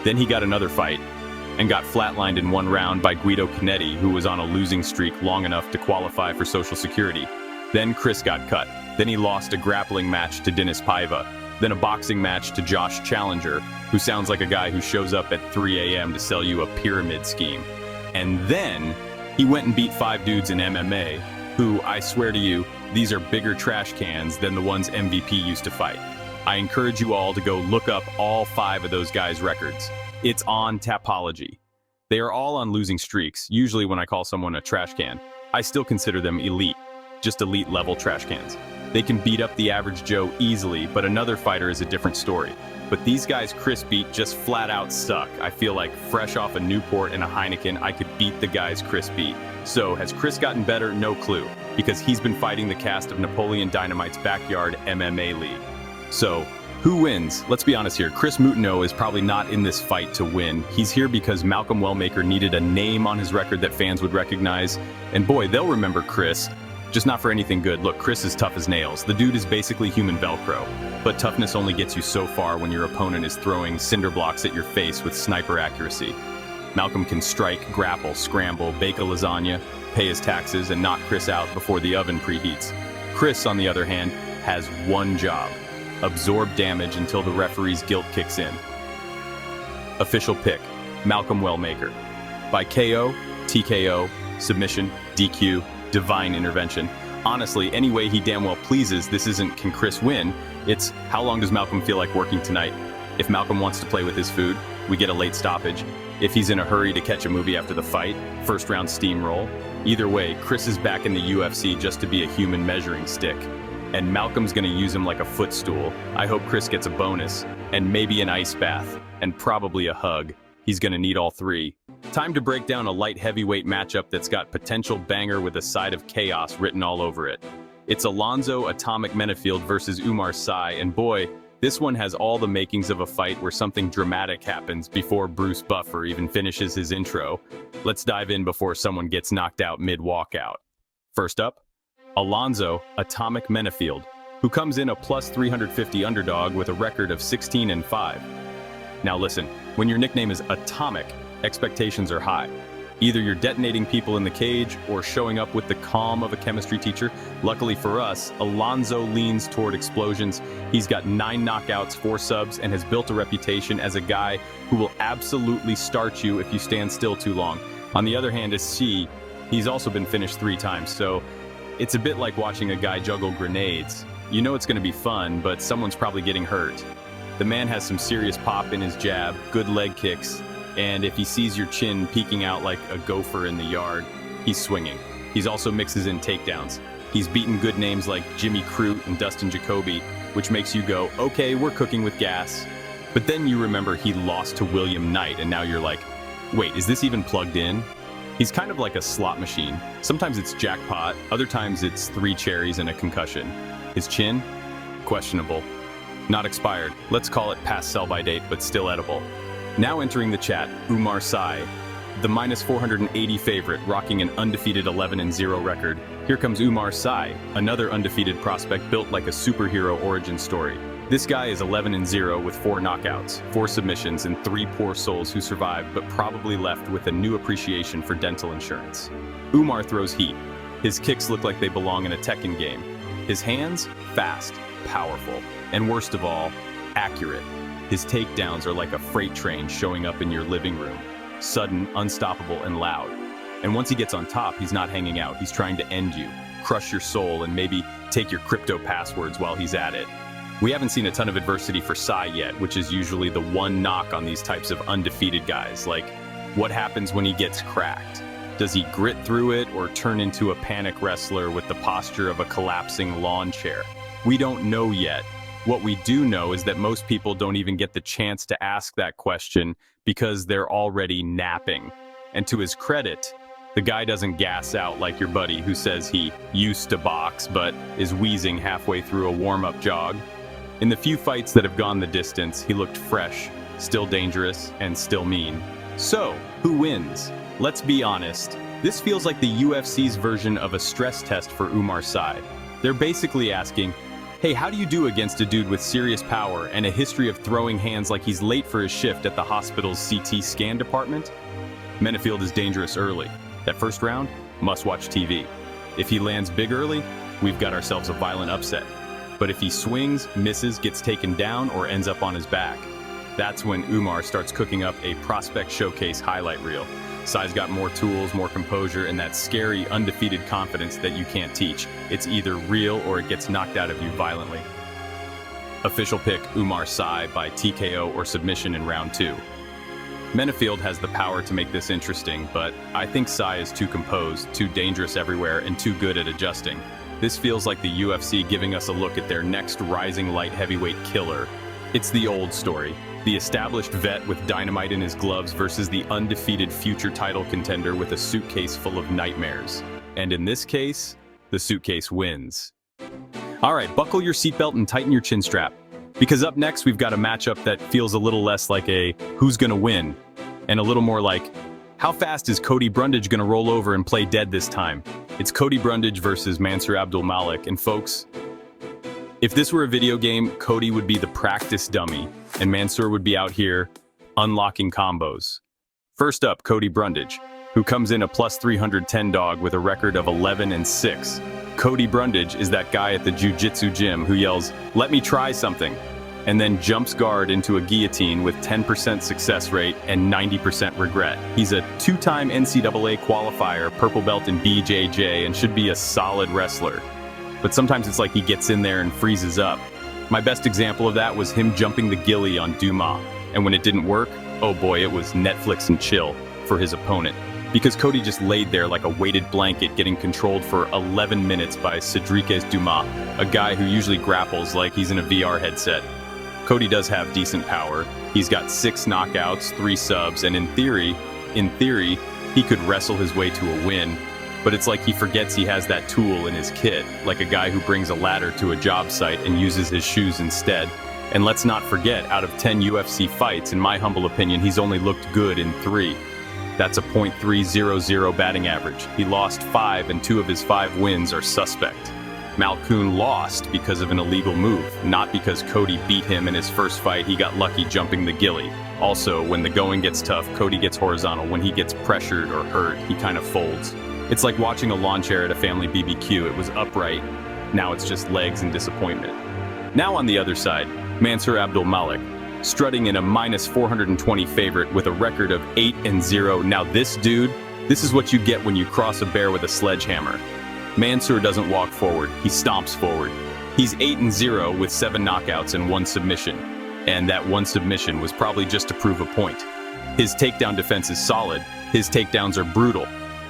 Then he got another fight, and got flatlined in one round by Guido Canetti, who was on a losing streak long enough to qualify for Social Security. Then Chris got cut. Then he lost a grappling match to Dennis Paiva. Then a boxing match to Josh Challenger, who sounds like a guy who shows up at 3 a.m. to sell you a pyramid scheme. And then he went and beat 5 dudes in MMA, who, I swear to you, these are bigger trash cans than the ones MVP used to fight. I encourage you all to go look up all 5 of those guys' records. It's on Tapology. They are all on losing streaks. Usually when I call someone a trash can, I still consider them elite, just elite level trash cans. They can beat up the average Joe easily, but another fighter is a different story. But these guys Chris beat just flat out suck. I feel like fresh off a Newport and a Heineken, I could beat the guys Chris beat. So has Chris gotten better? No clue, because he's been fighting the cast of Napoleon Dynamite's backyard MMA league. So, who wins? Let's be honest here, Chris Moutinho is probably not in this fight to win. He's here because Malcolm Wellmaker needed a name on his record that fans would recognize. And boy, they'll remember Chris. Just not for anything good. Look, Chris is tough as nails. The dude is basically human Velcro. But toughness only gets you so far when your opponent is throwing cinder blocks at your face with sniper accuracy. Malcolm can strike, grapple, scramble, bake a lasagna, pay his taxes, and knock Chris out before the oven preheats. Chris, on the other hand, has one job: absorb damage until the referee's guilt kicks in. Official pick, Malcolm Wellmaker. By KO, TKO, submission, DQ, divine intervention. Honestly, any way he damn well pleases, this isn't can Chris win, it's how long does Malcolm feel like working tonight? If Malcolm wants to play with his food, we get a late stoppage. If he's in a hurry to catch a movie after the fight, first round steamroll. Either way, Chris is back in the UFC just to be a human measuring stick. And Malcolm's gonna use him like a footstool. I hope Chris gets a bonus, and maybe an ice bath, and probably a hug. He's gonna need all 3. Time to break down a light heavyweight matchup that's got potential banger with a side of chaos written all over it. It's Alonzo Atomic Menafield versus Umar Sy, and boy, this one has all the makings of a fight where something dramatic happens before Bruce Buffer even finishes his intro. Let's dive in before someone gets knocked out mid-walkout. First up, Alonzo Atomic Menafield, who comes in a plus 350 underdog with a record of 16-5. Now listen, when your nickname is Atomic, expectations are high. Either you're detonating people in the cage or showing up with the calm of a chemistry teacher. Luckily for us, Alonzo leans toward explosions. He's got 9 knockouts, 4 subs, and has built a reputation as a guy who will absolutely start you if you stand still too long. On the other hand, is C. He's also been finished 3 times, so it's a bit like watching a guy juggle grenades. You know it's going to be fun, but someone's probably getting hurt. The man has some serious pop in his jab, good leg kicks, and if he sees your chin peeking out like a gopher in the yard, he's swinging. He's also mixes in takedowns. He's beaten good names like Jimmy Crute and Dustin Jacoby, which makes you go, okay, we're cooking with gas. But then you remember he lost to William Knight, and now you're like, wait, is this even plugged in? He's kind of like a slot machine. Sometimes it's jackpot, other times it's 3 cherries and a concussion. His chin? Questionable. Not expired. Let's call it past sell-by date, but still edible. Now entering the chat, Umar Sy, the minus 480 favorite, rocking an undefeated 11-0 record. Here comes Umar Sy, another undefeated prospect built like a superhero origin story. This guy is 11-0 with 4 knockouts, 4 submissions, and 3 poor souls who survived but probably left with a new appreciation for dental insurance. Umar throws heat. His kicks look like they belong in a Tekken game. His hands? Fast, powerful, and worst of all, accurate. His takedowns are like a freight train showing up in your living room. Sudden, unstoppable, and loud. And once he gets on top, he's not hanging out. He's trying to end you, crush your soul, and maybe take your crypto passwords while he's at it. We haven't seen a ton of adversity for Sy yet, which is usually the one knock on these types of undefeated guys. Like, what happens when he gets cracked? Does he grit through it or turn into a panic wrestler with the posture of a collapsing lawn chair? We don't know yet. What we do know is that most people don't even get the chance to ask that question because they're already napping. And to his credit, the guy doesn't gas out like your buddy who says he used to box but is wheezing halfway through a warm-up jog. In the few fights that have gone the distance, he looked fresh, still dangerous, and still mean. So, who wins? Let's be honest. This feels like the UFC's version of a stress test for Umar Sy. They're basically asking, hey, how do you do against a dude with serious power and a history of throwing hands like he's late for his shift at the hospital's CT scan department? Menafield is dangerous early. That first round, must-watch TV. If he lands big early, we've got ourselves a violent upset. But if he swings, misses, gets taken down, or ends up on his back, that's when Umar starts cooking up a prospect showcase highlight reel. Sy's got more tools, more composure, and that scary, undefeated confidence that you can't teach. It's either real or it gets knocked out of you violently. Official pick, Umar Sy by TKO or submission in round 2. Menafield has the power to make this interesting, but I think Sy is too composed, too dangerous everywhere, and too good at adjusting. This feels like the UFC giving us a look at their next rising light heavyweight killer. It's the old story. The established vet with dynamite in his gloves versus the undefeated future title contender with a suitcase full of nightmares. And in this case, the suitcase wins. All right, buckle your seatbelt and tighten your chin strap. Because up next, we've got a matchup that feels a little less like a who's gonna win, and a little more like, how fast is Cody Brundage gonna roll over and play dead this time? It's Cody Brundage versus Mansour Abdulmalik, and folks, if this were a video game, Cody would be the practice dummy, and Mansour would be out here unlocking combos. First up, Cody Brundage, who comes in a plus 310 dog with a record of 11-6. Cody Brundage is that guy at the jiu-jitsu gym who yells, "Let me try something," and then jumps guard into a guillotine with 10% success rate and 90% regret. He's a 2-time NCAA qualifier, purple belt in BJJ, and should be a solid wrestler. But sometimes it's like he gets in there and freezes up. My best example of that was him jumping the ghillie on Dumas. And when it didn't work, oh boy, it was Netflix and chill for his opponent. Because Cody just laid there like a weighted blanket getting controlled for 11 minutes by Cedriques Dumas, a guy who usually grapples like he's in a VR headset. Cody does have decent power. He's got 6 knockouts, 3 subs, and in theory, In theory, he could wrestle his way to a win, but it's like he forgets he has that tool in his kit, like a guy who brings a ladder to a job site and uses his shoes instead. And let's not forget, out of 10 UFC fights, in my humble opinion, he's only looked good in 3. That's a .300 batting average. He lost 5, and 2 of his 5 wins are suspect. Malkoun lost because of an illegal move, not because Cody beat him in his first fight. He got lucky jumping the gilly. Also, when the going gets tough, Cody gets horizontal. When he gets pressured or hurt, he kind of folds. It's like watching a lawn chair at a family BBQ. It was upright, now it's just legs and disappointment. Now on the other side, Mansur Abdulmalik, strutting in a -420 favorite with a record of 8-0. Now this dude, this is what you get when you cross a bear with a sledgehammer. Mansur doesn't walk forward, he stomps forward. He's 8-0 with 7 knockouts and 1 submission. And that 1 submission was probably just to prove a point. His takedown defense is solid, his takedowns are brutal.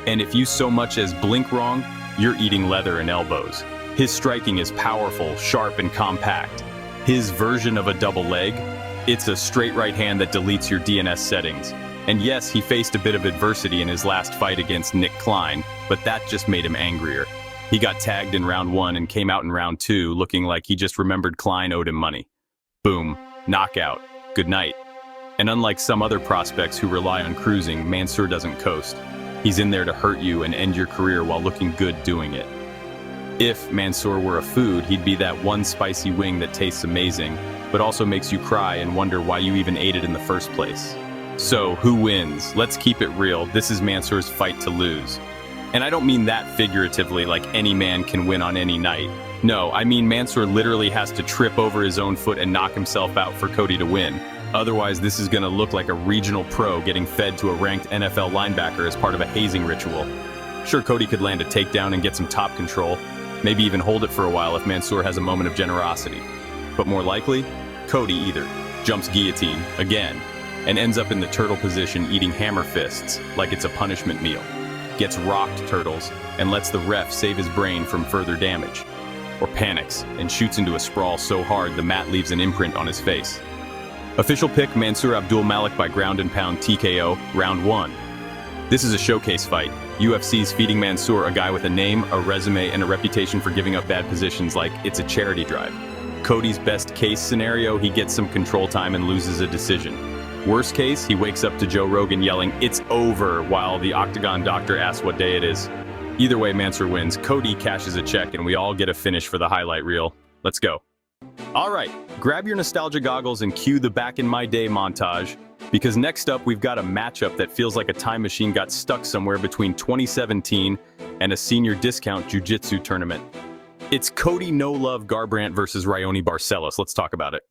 And if you so much as blink wrong, you're eating leather and elbows. His striking is powerful, sharp, and compact. His version of a double leg, it's a straight right hand that deletes your DNS settings. And yes, he faced a bit of adversity in his last fight against Nick Klein, but that just made him angrier. He got tagged in round 1 and came out in round 2 looking like he just remembered Klein owed him money. Boom, knockout, good night. And unlike some other prospects who rely on cruising, Mansur doesn't coast. He's in there to hurt you and end your career while looking good doing it. If Mansur were a food, he'd be that one spicy wing that tastes amazing, but also makes you cry and wonder why you even ate it in the first place. So, who wins? Let's keep it real. This is Mansur's fight to lose. And I don't mean that figuratively, like any man can win on any night. No, I mean Mansur literally has to trip over his own foot and knock himself out for Cody to win. Otherwise, this is gonna look like a regional pro getting fed to a ranked NFL linebacker as part of a hazing ritual. Sure, Cody could land a takedown and get some top control, maybe even hold it for a while if Mansur has a moment of generosity. But more likely, Cody either jumps guillotine, again, and ends up in the turtle position eating hammer fists like it's a punishment meal, gets rocked turtles, and lets the ref save his brain from further damage, or panics and shoots into a sprawl so hard the mat leaves an imprint on his face. Official pick Mansur Abdulmalik by ground and pound TKO, round 1. This is a showcase fight. UFC's feeding Mansur, a guy with a name, a resume, and a reputation for giving up bad positions like it's a charity drive. Cody's best case scenario, he gets some control time and loses a decision. Worst case, he wakes up to Joe Rogan yelling, "It's over," while the Octagon doctor asks what day it is. Either way, Mansur wins. Cody cashes a check and we all get a finish for the highlight reel. Let's go. All right, grab your nostalgia goggles and cue the back in my day montage, because next up we've got a matchup that feels like a time machine got stuck somewhere between 2017 and a senior discount jiu-jitsu tournament. It's Cody No Love Garbrandt versus Raoni Barcelos. Let's talk about it.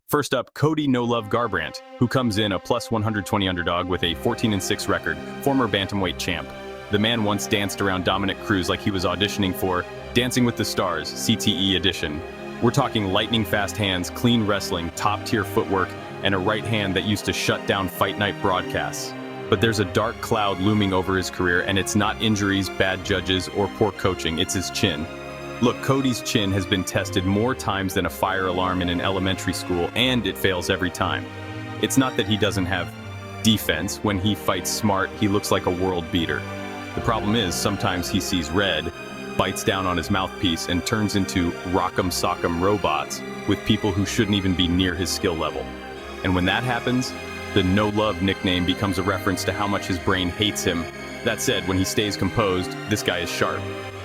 First up, Cody No Love Garbrandt, who comes in a plus 120 underdog with a 14-6 record, former bantamweight champ. The man once danced around Dominic Cruz like he was auditioning for Dancing with the Stars, CTE edition. We're talking lightning-fast hands, clean wrestling, top-tier footwork, and a right hand that used to shut down Fight Night broadcasts. But there's a dark cloud looming over his career, and it's not injuries, bad judges, or poor coaching, it's his chin. Look, Cody's chin has been tested more times than a fire alarm in an elementary school, and it fails every time. It's not that he doesn't have defense. When he fights smart, he looks like a world beater. The problem is, sometimes he sees red, bites down on his mouthpiece, and turns into rock'em sock'em robots with people who shouldn't even be near his skill level. And when that happens, the No Love nickname becomes a reference to how much his brain hates him. That said, when he stays composed, this guy is sharp.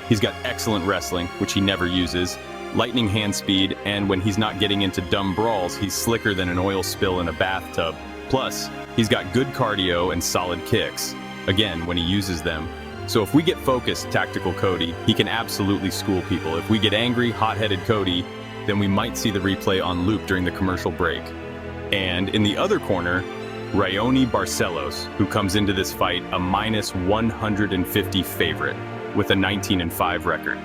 He's got excellent wrestling, which he never uses, lightning hand speed, and when he's not getting into dumb brawls, he's slicker than an oil spill in a bathtub. Plus, he's got good cardio and solid kicks, again, when he uses them. So if we get focused, tactical Cody, he can absolutely school people. If we get angry, hot-headed Cody, then we might see the replay on loop during the commercial break. And in the other corner, Raoni Barcelos, who comes into this fight a minus 150 favorite with a 19-5 record.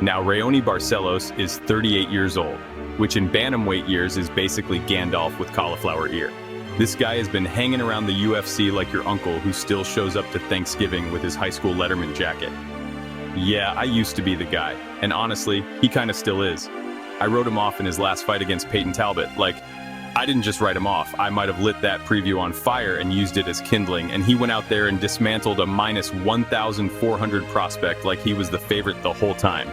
Now, Raoni Barcelos is 38 years old, which in bantamweight years is basically Gandalf with cauliflower ear. This guy has been hanging around the UFC like your uncle who still shows up to Thanksgiving with his high school Letterman jacket. Yeah, I used to be the guy, and honestly, he kinda still is. I wrote him off in his last fight against Peyton Talbot, like, I didn't just write him off. I might have lit that preview on fire and used it as kindling, and he went out there and dismantled a minus 1,400 prospect like he was the favorite the whole time.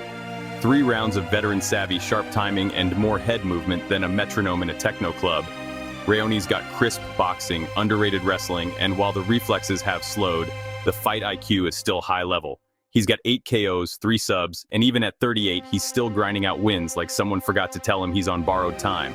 3 rounds of veteran-savvy sharp timing and more head movement than a metronome in a techno club. Raoni's got crisp boxing, underrated wrestling, and while the reflexes have slowed, the fight IQ is still high level. He's got 8 KOs, 3 subs, and even at 38, he's still grinding out wins like someone forgot to tell him he's on borrowed time.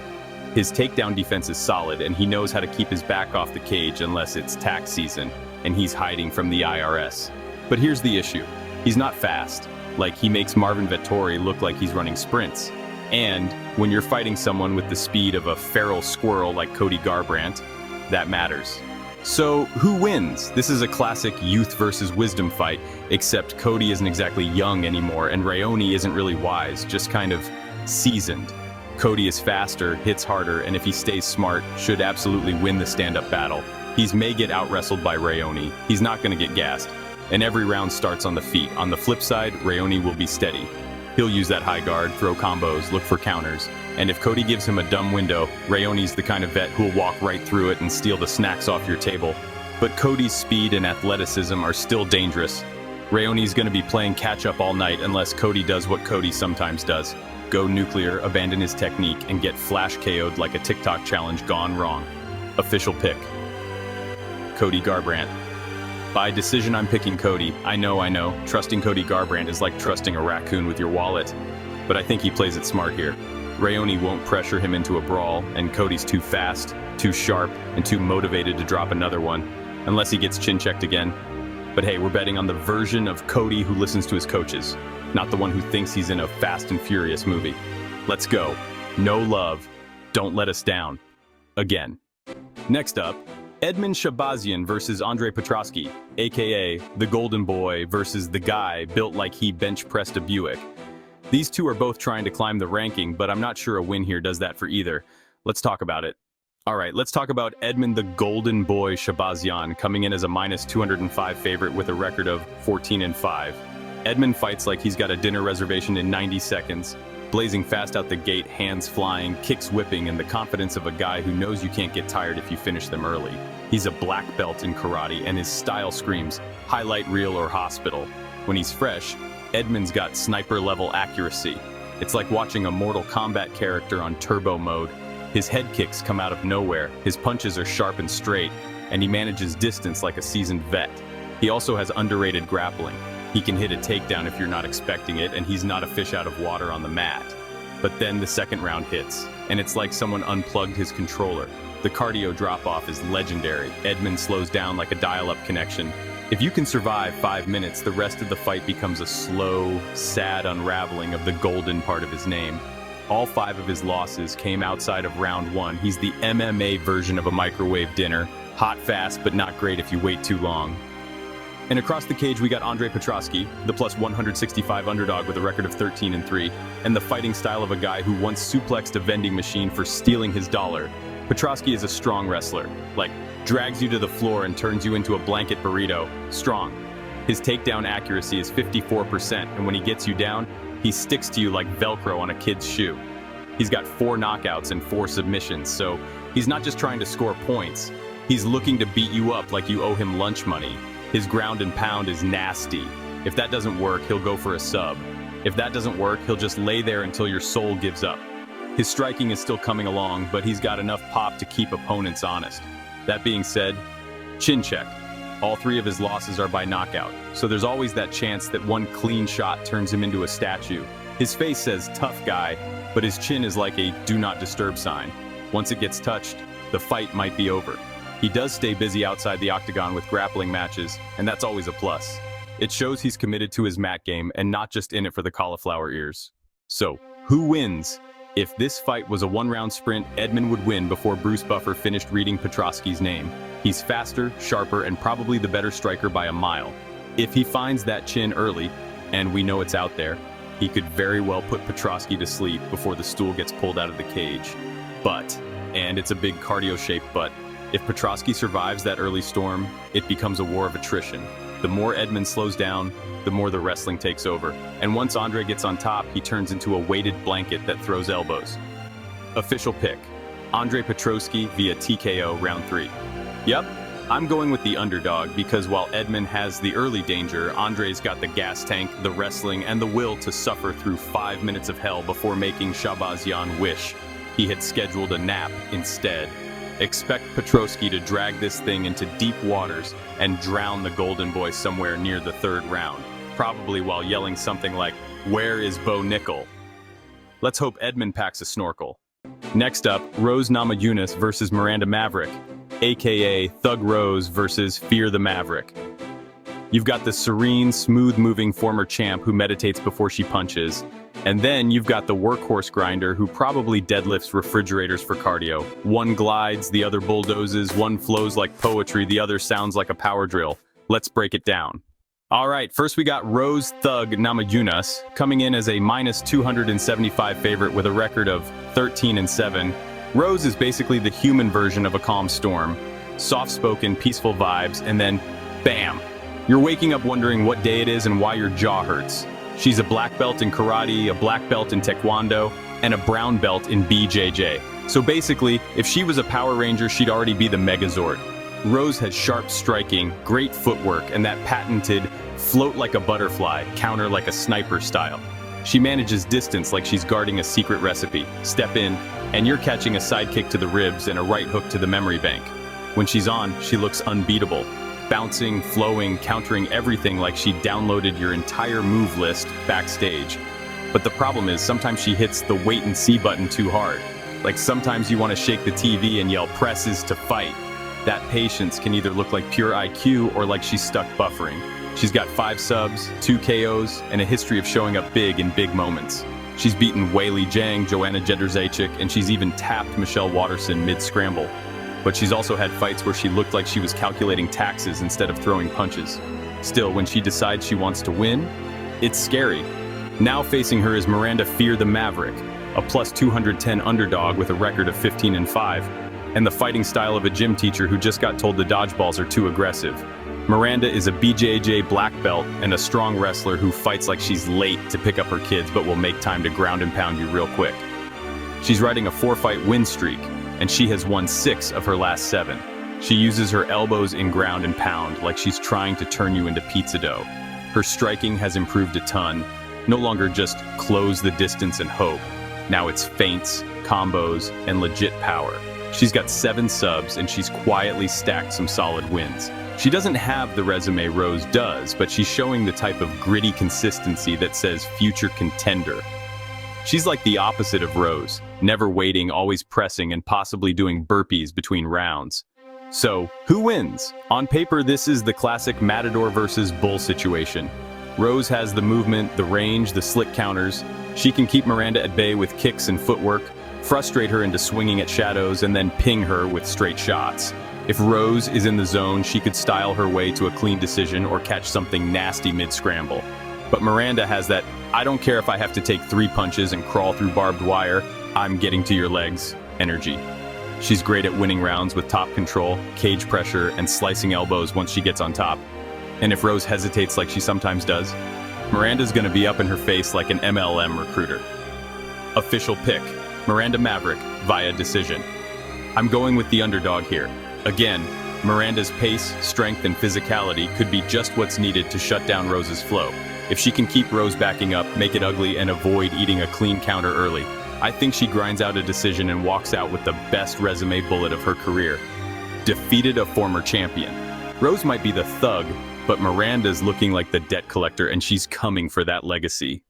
His takedown defense is solid, and he knows how to keep his back off the cage unless it's tax season, and he's hiding from the IRS. But here's the issue. He's not fast. Like, he makes Marvin Vettori look like he's running sprints. And when you're fighting someone with the speed of a feral squirrel like Cody Garbrandt, that matters. So, who wins? This is a classic youth versus wisdom fight, except Cody isn't exactly young anymore, and Raoni isn't really wise, just kind of seasoned. Cody is faster, hits harder, and if he stays smart, should absolutely win the stand-up battle. He may get out-wrestled by Raoni. He's not going to get gassed. And every round starts on the feet. On the flip side, Raoni will be steady. He'll use that high guard, throw combos, look for counters. And if Cody gives him a dumb window, Raoni's the kind of vet who'll walk right through it and steal the snacks off your table. But Cody's speed and athleticism are still dangerous. Raoni's going to be playing catch-up all night unless Cody does what Cody sometimes does. Go nuclear, abandon his technique, and get flash KO'd like a TikTok challenge gone wrong. Official pick. Cody Garbrandt. By decision, I'm picking Cody. I know. Trusting Cody Garbrandt is like trusting a raccoon with your wallet. But I think he plays it smart here. Raoni won't pressure him into a brawl, and Cody's too fast, too sharp, and too motivated to drop another one, unless he gets chin-checked again. But hey, we're betting on the version of Cody who listens to his coaches, not the one who thinks he's in a Fast and Furious movie. Let's go. No love. Don't let us down. Again. Next up, Edmund Shabazian versus Andre Petroski, aka the Golden Boy versus the guy built like he bench-pressed a Buick. These two are both trying to climb the ranking, but I'm not sure a win here does that for either. Let's talk about it. All right, let's talk about Edmund the Golden Boy Shabazian, coming in as a minus 205 favorite with a record of 14-5. Edmund fights like he's got a dinner reservation in 90 seconds, blazing fast out the gate, hands flying, kicks whipping, and the confidence of a guy who knows you can't get tired if you finish them early. He's a black belt in karate, and his style screams highlight reel or hospital. When he's fresh, Edmund's got sniper-level accuracy. It's like watching a Mortal Kombat character on turbo mode. His head kicks come out of nowhere, his punches are sharp and straight, and he manages distance like a seasoned vet. He also has underrated grappling. He can hit a takedown if you're not expecting it, and he's not a fish out of water on the mat. But then the second round hits, and it's like someone unplugged his controller. The cardio drop-off is legendary. Edmund slows down like a dial-up connection. If you can survive 5 minutes, the rest of the fight becomes a slow, sad unraveling of the golden part of his name. All 5 of his losses came outside of round 1. He's the MMA version of a microwave dinner. Hot fast, but not great if you wait too long. And across the cage, we got Andre Petroski, the plus 165 underdog with a record of 13-3, and the fighting style of a guy who once suplexed a vending machine for stealing his dollar. Petroski is a strong wrestler, like drags you to the floor and turns you into a blanket burrito. Strong. His takedown accuracy is 54%, and when he gets you down, he sticks to you like Velcro on a kid's shoe. He's got 4 knockouts and 4 submissions, so he's not just trying to score points. He's looking to beat you up like you owe him lunch money. His ground and pound is nasty. If that doesn't work, he'll go for a sub. If that doesn't work, he'll just lay there until your soul gives up. His striking is still coming along, but he's got enough pop to keep opponents honest. That being said, chin check. All 3 of his losses are by knockout, so there's always that chance that one clean shot turns him into a statue. His face says tough guy, but his chin is like a do not disturb sign. Once it gets touched, the fight might be over. He does stay busy outside the octagon with grappling matches, and that's always a plus. It shows he's committed to his mat game and not just in it for the cauliflower ears. So, who wins? If this fight was a 1-round sprint, Edmund would win before Bruce Buffer finished reading Petroski's name. He's faster, sharper, and probably the better striker by a mile. If he finds that chin early, and we know it's out there, he could very well put Petroski to sleep before the stool gets pulled out of the cage. But, and it's a big cardio-shaped but, if Petroski survives that early storm, it becomes a war of attrition. The more Edmund slows down, the more the wrestling takes over. And once Andre gets on top, he turns into a weighted blanket that throws elbows. Official pick. Andre Petroski via TKO round 3. Yep, I'm going with the underdog because while Edmund has the early danger, Andre's got the gas tank, the wrestling, and the will to suffer through 5 minutes of hell before making Shabazian wish he had scheduled a nap instead. Expect Petroski to drag this thing into deep waters and drown the Golden Boy somewhere near the 3rd round, probably while yelling something like, "Where is Bo Nickel?" Let's hope Edmund packs a snorkel. Next up, Rose Namajunas versus Miranda Maverick, aka Thug Rose versus Fear the Maverick. You've got the serene, smooth-moving former champ who meditates before she punches, and then you've got the workhorse grinder who probably deadlifts refrigerators for cardio. One glides, the other bulldozes, one flows like poetry, the other sounds like a power drill. Let's break it down. All right, first we got Rose Thug Namajunas, coming in as a minus 275 favorite with a record of 13-7. Rose is basically the human version of a calm storm. Soft-spoken, peaceful vibes, and then, bam! You're waking up wondering what day it is and why your jaw hurts. She's a black belt in karate, a black belt in taekwondo, and a brown belt in BJJ. So basically, if she was a Power Ranger, she'd already be the Megazord. Rose has sharp striking, great footwork, and that patented float like a butterfly, counter like a sniper style. She manages distance like she's guarding a secret recipe. Step in, and you're catching a side kick to the ribs and a right hook to the memory bank. When she's on, she looks unbeatable. Bouncing, flowing, countering everything like she downloaded your entire move list backstage. But the problem is, sometimes she hits the wait and see button too hard. Like sometimes you want to shake the TV and yell presses to fight. That patience can either look like pure IQ or like she's stuck buffering. She's got 5 subs, 2 KOs, and a history of showing up big in big moments. She's beaten Weili Zhang, Joanna Jedrzejczyk, and she's even tapped Michelle Waterson mid-scramble. But she's also had fights where she looked like she was calculating taxes instead of throwing punches. Still, when she decides she wants to win, it's scary. Now facing her is Miranda Fear the Maverick, a plus 210 underdog with a record of 15-5, and the fighting style of a gym teacher who just got told the dodgeballs are too aggressive. Miranda is a BJJ black belt and a strong wrestler who fights like she's late to pick up her kids but will make time to ground and pound you real quick. She's riding a 4-fight win streak, and she has won 6 of her last 7. She uses her elbows in ground and pound like she's trying to turn you into pizza dough. Her striking has improved a ton, no longer just close the distance and hope. Now it's feints, combos, and legit power. She's got 7 subs and she's quietly stacked some solid wins. She doesn't have the resume Rose does, but she's showing the type of gritty consistency that says future contender. She's like the opposite of Rose, never waiting, always pressing, and possibly doing burpees between rounds. So, who wins? On paper, this is the classic Matador versus Bull situation. Rose has the movement, the range, the slick counters. She can keep Miranda at bay with kicks and footwork, frustrate her into swinging at shadows, and then ping her with straight shots. If Rose is in the zone, she could style her way to a clean decision or catch something nasty mid-scramble. But Miranda has that, I don't care if I have to take 3 punches and crawl through barbed wire, I'm getting to your legs, energy. She's great at winning rounds with top control, cage pressure, and slicing elbows once she gets on top. And if Rose hesitates like she sometimes does, Miranda's gonna be up in her face like an MLM recruiter. Official pick, Miranda Maverick via decision. I'm going with the underdog here. Again, Miranda's pace, strength, and physicality could be just what's needed to shut down Rose's flow. If she can keep Rose backing up, make it ugly, and avoid eating a clean counter early, I think she grinds out a decision and walks out with the best resume bullet of her career. Defeated a former champion. Rose might be the thug, but Miranda's looking like the debt collector, and she's coming for that legacy.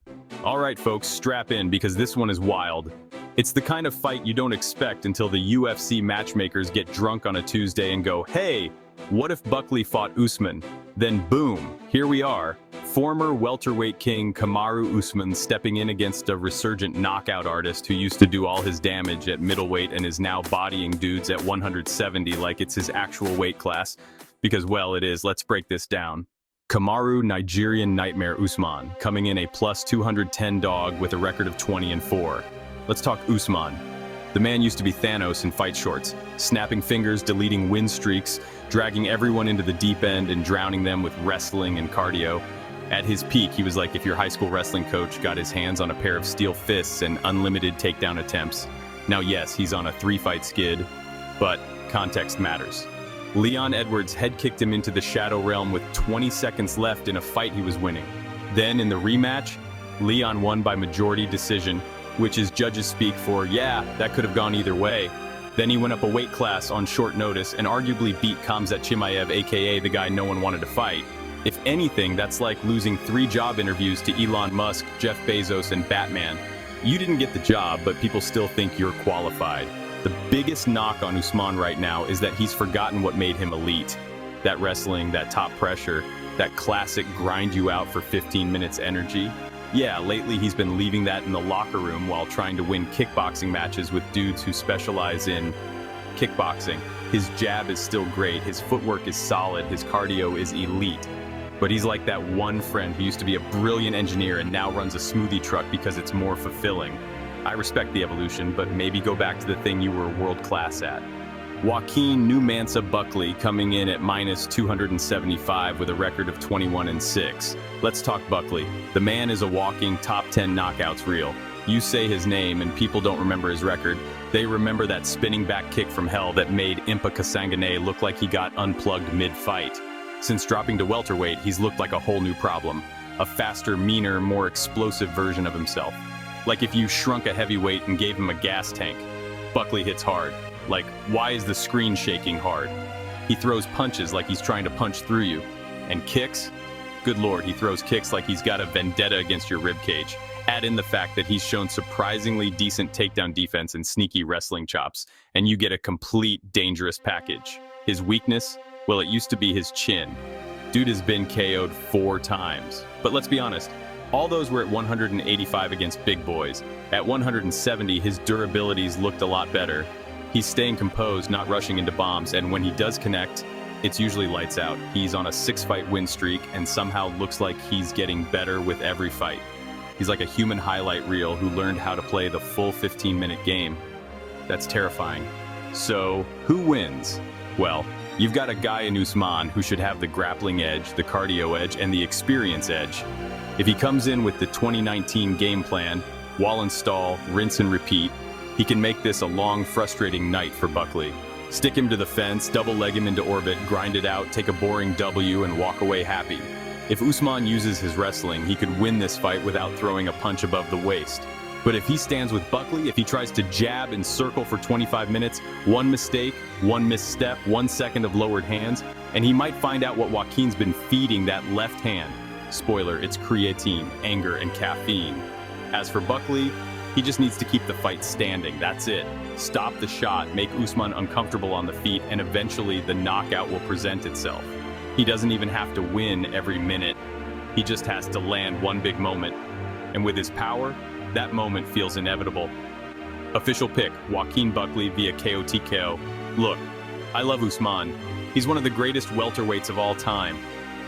All right, folks, strap in because this one is wild. It's the kind of fight you don't expect until the UFC matchmakers get drunk on a Tuesday and go, hey, what if Buckley fought Usman? Then boom, here we are. Former welterweight king Kamaru Usman stepping in against a resurgent knockout artist who used to do all his damage at middleweight and is now bodying dudes at 170 like it's his actual weight class. Because, well, it is. Let's break this down. Kamaru Nigerian Nightmare Usman, coming in a plus 210 dog with a record of 20-4. Let's talk Usman. The man used to be Thanos in fight shorts, snapping fingers, deleting win streaks, dragging everyone into the deep end and drowning them with wrestling and cardio. At his peak, he was like if your high school wrestling coach got his hands on a pair of steel fists and unlimited takedown attempts. Now yes, he's on a 3-fight skid, but context matters. Leon Edwards head-kicked him into the Shadow Realm with 20 seconds left in a fight he was winning. Then in the rematch, Leon won by majority decision, which is judges speak for, yeah, that could have gone either way. Then he went up a weight class on short notice and arguably beat Khamzat Chimaev, aka the guy no one wanted to fight. If anything, that's like losing 3 job interviews to Elon Musk, Jeff Bezos, and Batman. You didn't get the job, but people still think you're qualified. The biggest knock on Usman right now is that he's forgotten what made him elite. That wrestling, that top pressure, that classic grind you out for 15 minutes energy. Yeah, lately he's been leaving that in the locker room while trying to win kickboxing matches with dudes who specialize in kickboxing. His jab is still great, his footwork is solid, his cardio is elite. But he's like that one friend who used to be a brilliant engineer and now runs a smoothie truck because it's more fulfilling. I respect the evolution, but maybe go back to the thing you were world-class at. Joaquin Numansa Buckley coming in at minus 275 with a record of 21-6. Let's talk Buckley. The man is a walking top 10 knockouts reel. You say his name and people don't remember his record. They remember that spinning back kick from hell that made Impa Kasangane look like he got unplugged mid-fight. Since dropping to welterweight, he's looked like a whole new problem. A faster, meaner, more explosive version of himself. Like if you shrunk a heavyweight and gave him a gas tank. Buckley hits hard. Like, why is the screen shaking hard? He throws punches like he's trying to punch through you. And kicks? Good lord, he throws kicks like he's got a vendetta against your ribcage. Add in the fact that he's shown surprisingly decent takedown defense and sneaky wrestling chops, and you get a complete dangerous package. His weakness? Well, it used to be his chin. Dude has been KO'd 4 times. But let's be honest, all those were at 185 against big boys. At 170, his durabilities looked a lot better. He's staying composed, not rushing into bombs, and when he does connect, it's usually lights out. He's on a 6-fight win streak and somehow looks like he's getting better with every fight. He's like a human highlight reel who learned how to play the full 15-minute game. That's terrifying. So, who wins? Well, you've got a guy in Usman who should have the grappling edge, the cardio edge, and the experience edge. If he comes in with the 2019 game plan, wall install, rinse and repeat, he can make this a long, frustrating night for Buckley. Stick him to the fence, double leg him into orbit, grind it out, take a boring W, and walk away happy. If Usman uses his wrestling, he could win this fight without throwing a punch above the waist. But if he stands with Buckley, if he tries to jab and circle for 25 minutes, one mistake, one misstep, 1 second of lowered hands, and he might find out what Joaquin's been feeding that left hand. Spoiler, it's creatine, anger, and caffeine. As for Buckley, he just needs to keep the fight standing, that's it. Stop the shot, make Usman uncomfortable on the feet, and eventually the knockout will present itself. He doesn't even have to win every minute. He just has to land one big moment. And with his power, that moment feels inevitable. Official pick, Joaquin Buckley via KO TKO. Look, I love Usman. He's one of the greatest welterweights of all time.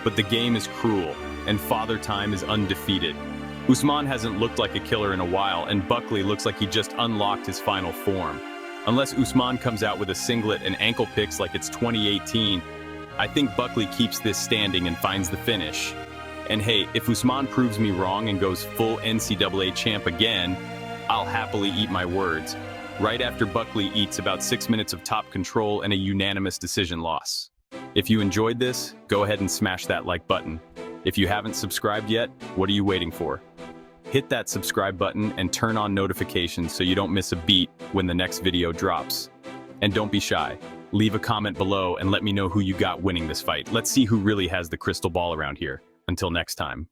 But the game is cruel, and Father Time is undefeated. Usman hasn't looked like a killer in a while, and Buckley looks like he just unlocked his final form. Unless Usman comes out with a singlet and ankle picks like it's 2018, I think Buckley keeps this standing and finds the finish. And hey, if Usman proves me wrong and goes full NCAA champ again, I'll happily eat my words. Right after Buckley eats about 6 minutes of top control and a unanimous decision loss. If you enjoyed this, go ahead and smash that like button. If you haven't subscribed yet, what are you waiting for? Hit that subscribe button and turn on notifications so you don't miss a beat when the next video drops. And don't be shy. Leave a comment below and let me know who you got winning this fight. Let's see who really has the crystal ball around here. Until next time.